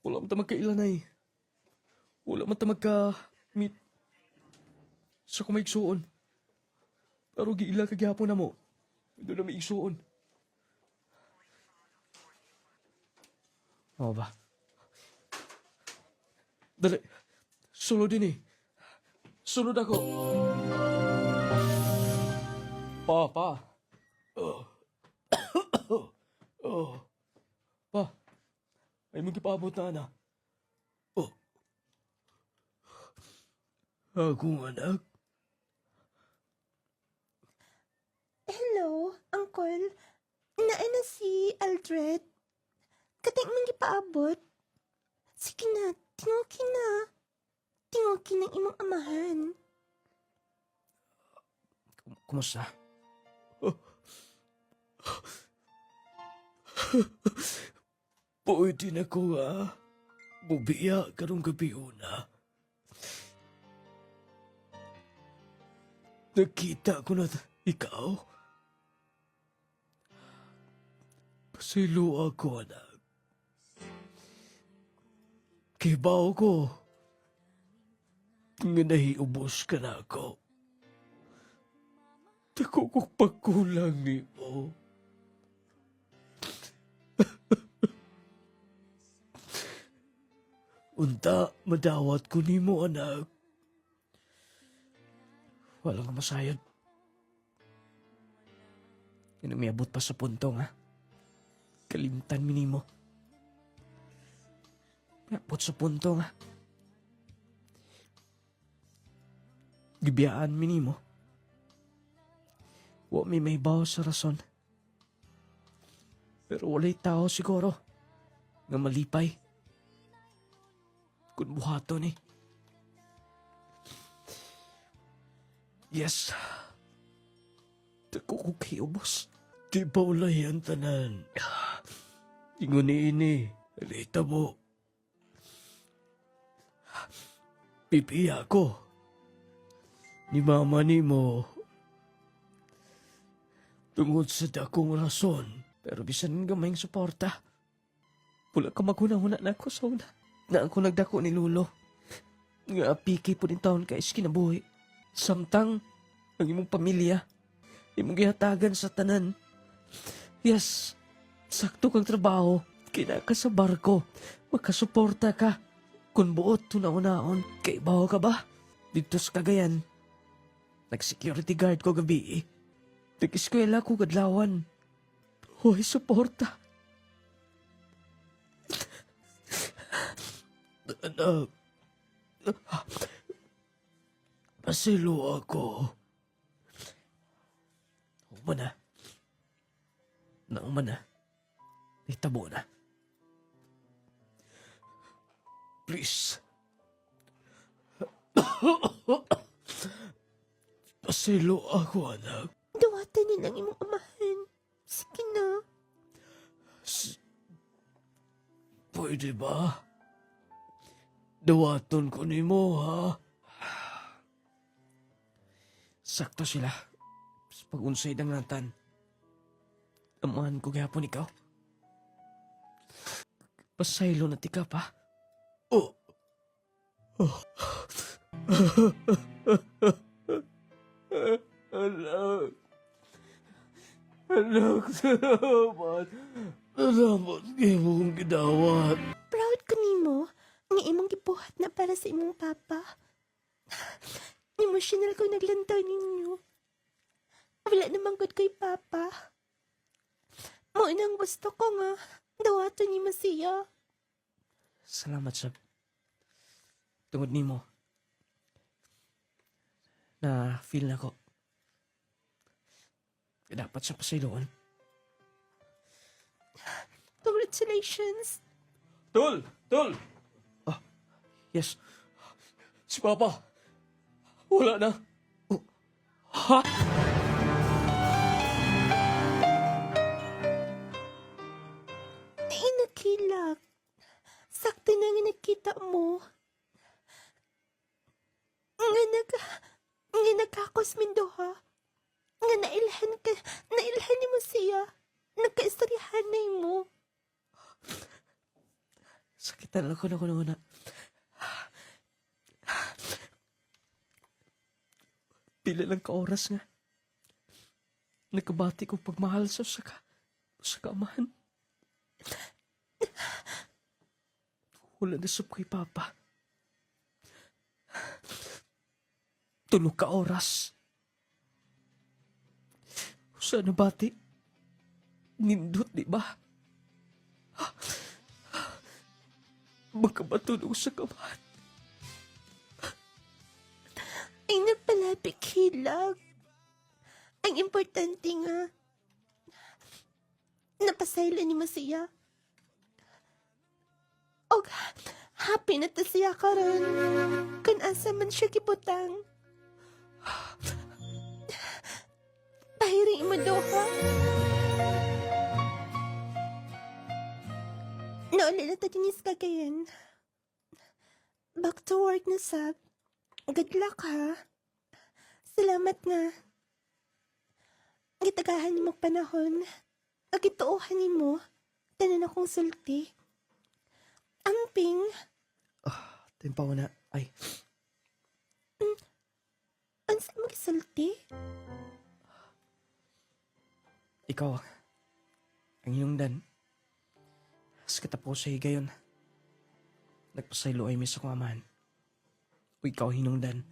Wala man ta magkailanay. Wala man ta magka-meet. Sa kumaigsuon. Pero giila kagihapon na mo. Doon na may igsuon. Oo ba? Dali. Sulod din Sulod ako. Pa. Pa. Ay magkipabot na na. Akong anak. Hello, Uncle. Naana si Aldred. Katay mong gipaabot. Sige na, tingokin na. Tingokin ng imong amahan. Kumusta? Pwede na ko bubiya karong gabi una. Nakita ko na ikaw. Pasilo ako, anak. Kibaw ko. Nga nahiubos ka na ako. Dako kong pagkulang ni mo. Unta, madawat ko ni mo, anak. Walang masayod. Inumiyabot pa sa puntong, ha? Kalimtan mi nimo. Miabot sa puntong, ha? Gibiyaan mi nimo. Wa mi may bawa sa rason. Pero walay tao siguro nga malipay. Kung buhato ni. Yes. Dako ko kayo, boss. Di ba ulay ang tanan? Ingon ini. Alita mo. Pipiya ko. Ni mama ni mo. Tungod sa dakong rason. Pero bisan gamayng suporta. Wala ka maguna-una na ako sa una. Na ako nagdako ni Lolo. Nga piki po din taon ka is kinabuhi. Samtang ang imong pamilya. Imong gihatagan sa tanan. Yes, sakto kang trabaho. Kinaka sa barko. Magkasuporta ka. Kung buot tunaon-naon, kay baho ka ba? Dito sa Cagayan. Nag-security guard ko gabi eh. Nag-eskwela ko kadlawan. Hoy, suporta. Anak. Pasilo ako. Uma na. Nauma na. Itabo na. Please. Pasilo ako, anak. Dawatan niya ng imong amahan. Sige na. Pwede ba? Dawaton ko ni mo, ha? Sakto sila. Sa pag-unsay ng natan. Amahan ko gayapon ikaw. Pasaylo na tika pa. Oh. Anak. Anak, salamat. Salamat kayo mong gidawat. Proud ko nimo nga imong gibuhat na para sa imong papa. Emotional ko naglantaw ninyo. Wala namang good kay Papa. Mo nang gusto ko nga, dawato ni Masiya. Salamat sa tungod nimo. Na feel na ko. Dapat sa pasiloan. Congratulations. Tol! Tol! Ah, yes. Si Papa. Wala na. Oh. Ha? Ay, nakilak. Sakto na nga nakita mo. Nga nagkakos mindoha. Nga nailhan ni mo siya. Nagkaistoryahan na mo. Sakitan ako na. Pila lang ka oras nga. Nagkabati ko pagmahal sa kamahan. Wala na sub kay Papa. Tulog ka oras. Sa nabati. Nindot, di ba? Magkabatulog sa kamahan. Ay, napalapik hilag. Ang importante nga, napasayla ni Masiya. Og, happy na ta siya karon. Kan asa man siya kibutang. Pahiring mo doha. Nauli na ta dinis kagayan. Back to work na sab. Good luck ha. Salamat nga. Gitagahan mo panahon. Agituuhan ni mo. Tanan akong sulti. Amping. Timpaw na. Ay. Ansa mo gisulti? Ikaw. Ang iyong dan. As katapo sa higayon. Nagpasaylo ay misa kong amahan. O ikaw hinungdan.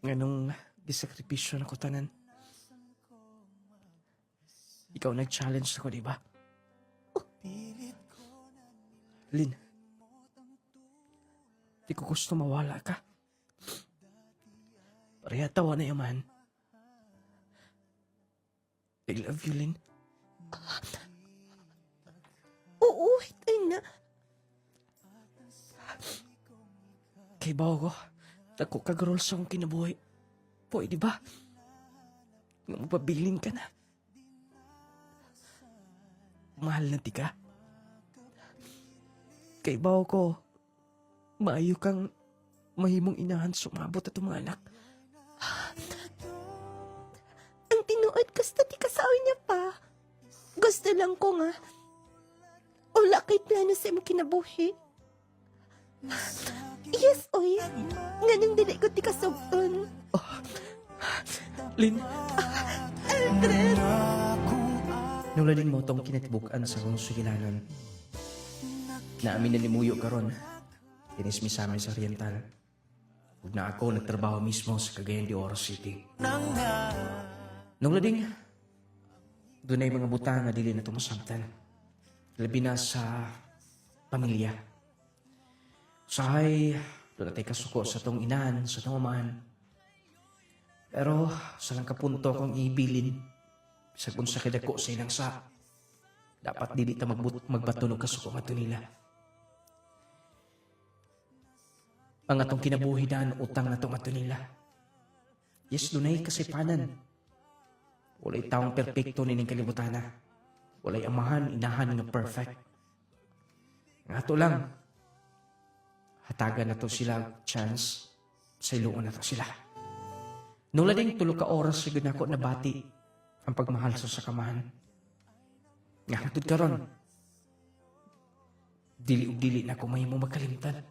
Nganong disakripisyo na ko tanan. Ikaw nag-challenge ako, di ba? Lin, di ko gusto mawala ka. Pareha tawa na yaman. I love you, Lin. Oo, hitay na. Kay bawo ko, dako kagrol sa akong kinabuhay. Pwede ba? Nga mapabiling ka na. Mahal na ti ka. Kay bawo ko, maayo kang mahimong inahan sumabot at mga anak. Ang tinuod gusto ti kasawin niya pa. Gusto lang ko nga. Wala kay plano sa imong kinabuhi. Yes, oy. Nga nang dili ko ti kasugton. Lin, Aldred. nung lading mo tong kinatibukan sa kong sugilanon. Naamin na ni Muyo karon. Tinismi sa amin sa Oriental. Ug na ako nagtrabaho mismo sa Cagayan de Oro City. Nung lading, doon ay mga butang na dili na tumasamtan. Labi na sa pamilya. Usahay, doon natay kasuko sa tong inahan, sa tong amahan. Pero sa lang kapunto kong ibilin, sa kung sa kidako sa ilang sa, dapat dili ta magbatunog kasuko nga nila. Ang atong kinabuhi daan utang na tong ato nila. Yes, dunay kasipanan. Walay taong perpekto nining kalibutana. Walay amahan, inahan nga perfect. Nga ato lang, hatagan na to sila chance sa ilungan na to sila. Nung lading tulog ka oras sa ginako na bati ang pagmahal sa sakamahan. Nga hatod karon, dili na ko mahimo magkalimtan.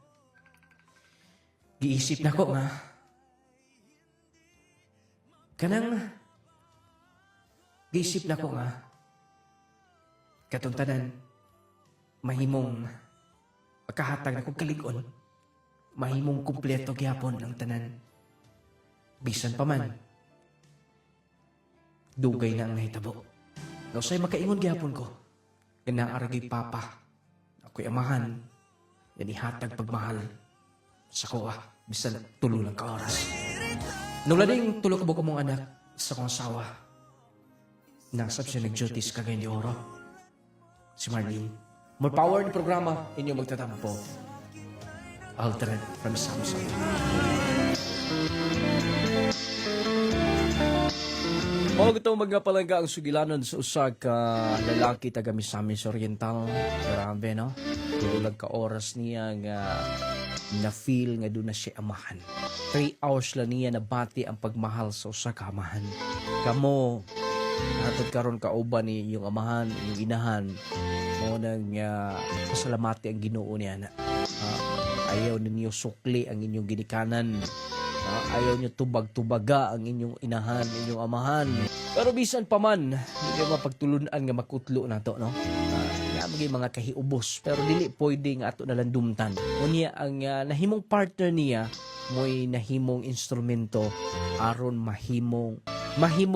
Giisip na ko nga, giisip na ko nga, katong tanan, mahimong pagkahatag na kong kaligon, mahimong kumpleto gyapon ang tanan. Bisan pa man, dugay na ang nahitabo. Nausay makaingon gyapon ko. Ganaaragay papa. Ako'y amahan. Yan ihatag pagmahal. Sa ko bisan tulo lang ka oras. Nung lading tulo ka mong anak sa kong asawa. Nasab siya nag-duties kagay ni Oro. Si Marlene. More power ni programa, inyo magtatampo. Altered from Samsung. O ito mga palangga ang sugilanon sa usag ka lalaki taga Misamis Oriental. Grabe, no? Tulag ka oras niya nga na-feel nga doon na siya amahan. 3 hours lang niya nabati ang pagmahal sa usag ka amahan. Kamo, natod karon kauban ni yung amahan, yung inahan, mo nang pasalamati ang Ginoo niya na. Ayaw ninyo sukli ang inyong ginikanan. Ayaw nyo tubag-tubaga ang inyong inahan, inyong amahan. Pero bisan pa man, hindi mapagtulunan nga makutlo na to, no? Maging mga kahiubos, pero dili pwede nga ato nalang dumtan. Unya ang nahimong partner niya, mo'y nahimong instrumento aron mahimong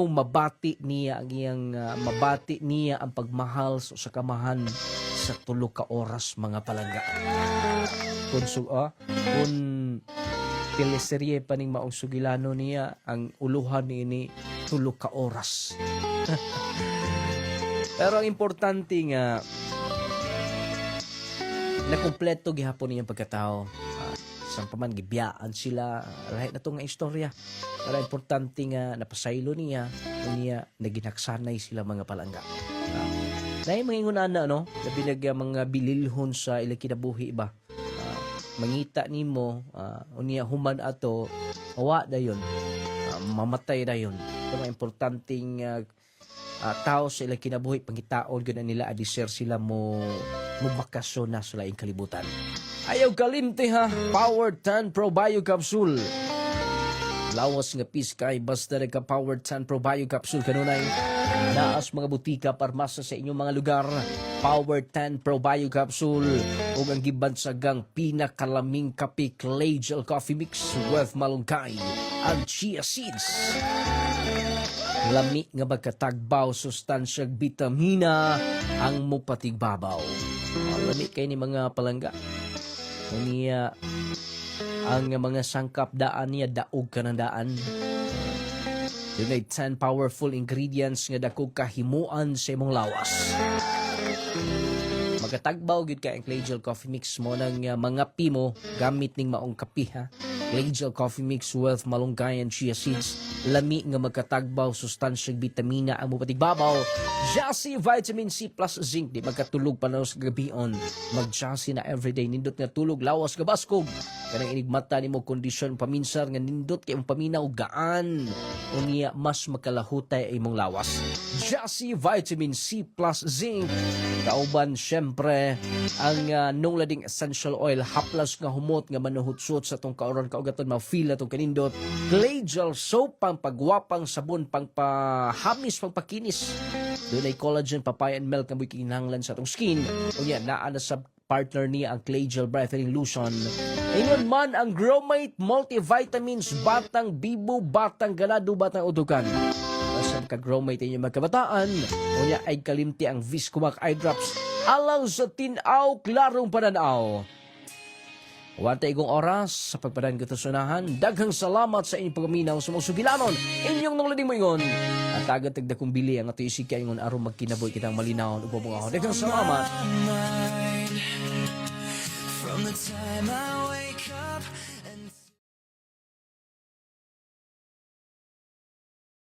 mabati niya ang iyang mabati niya ang pagmahal sa kamahan sa tulo ka oras mga palangga. Kung teleserye pa ning maong sugilano niya ang uluhan ni tulo ka oras. Pero ang importante nga nakumpleto gihapon niyang pagkatao. Sang paman gibiyaan sila lahat na to nga istorya. Pero importante nga napasaylo niya unya naginaksanay sila mga palangga. Dahil mga ingunana no, labi mga bililhon sa ilang kinabuhi ba. Mangita nimo unya human ato awa dayon mamatay dayon. Ito mga importanteng tao sa ilang kinabuhi pangitaon gud nila adiser sila mo bakasyon na sa laing kalibutan. Ayaw kalimti ha, Power 10 Pro Bio Capsule. Lawas nga piskay basta nagka Power 10 Pro Bio Capsule kanunay. Naas mga butika parmasa sa inyong mga lugar. Power 10 Pro Bio Capsule ug ang gibansagang pinakalaming kape Clay Gel Coffee Mix with malunggay and chia seeds. Lami nga magkatagbaw sustansyag bitamina ang mupatigbabaw. Lami kay ni mga palangga. Niya ang mga sangkap daan niya daog ka ng daan. Dunay 10 powerful ingredients nga dako kahimuan sa imong lawas. Magatagbaw gid ka ang Clay Gel Coffee Mix mo nang mga pimo gamit ning maong kape ha. Clay Gel Coffee Mix with malunggay and chia seeds. Lami nga magkatagbaw sustansyang bitamina ang mupatigbabaw. Jassy Vitamin C plus Zinc di magkatulog pa na sa gabion. Mag-Jassy na everyday nindot nga tulog lawas nga baskog. Kanang inigmata nimo kondisyon paminsar nga nindot kay imong paminaw gaan. Unya mas makalahutay ay imong lawas. Jassy Vitamin C plus Zinc. Kauban syempre ang nung lading essential oil haplas nga humot nga manuhutsot sa tong kauron kaugaton ma-feel atong kanindot. Clay Gel soap pang pagwapang sabon pang pahamis pang pakinis. Doon ay collagen, papaya and milk na mo'y kinahanglan sa atong skin. Unya naa na sa partner niya ang Clay Gel Brightening Lotion. Ingon man ang Growmate Multivitamins, batang bibo, batang ganado, batang utukan. Asan ka Growmate inyo magkabataan, unya ay kalimti ang Viscomac Eye Drops. Alaw sa tinaw, klarong pananaw. Wantay igong oras sa pagpadaan katusunahan. Daghang salamat sa inyong pagaminaw sa mga sugilanon. Inyong nunglading mo ingon. At agad tagda kong bili ang ato isig ka ingon aron magkinaboy kitang malinaw. Upabong ako. Daghang salamat. From the time I wake up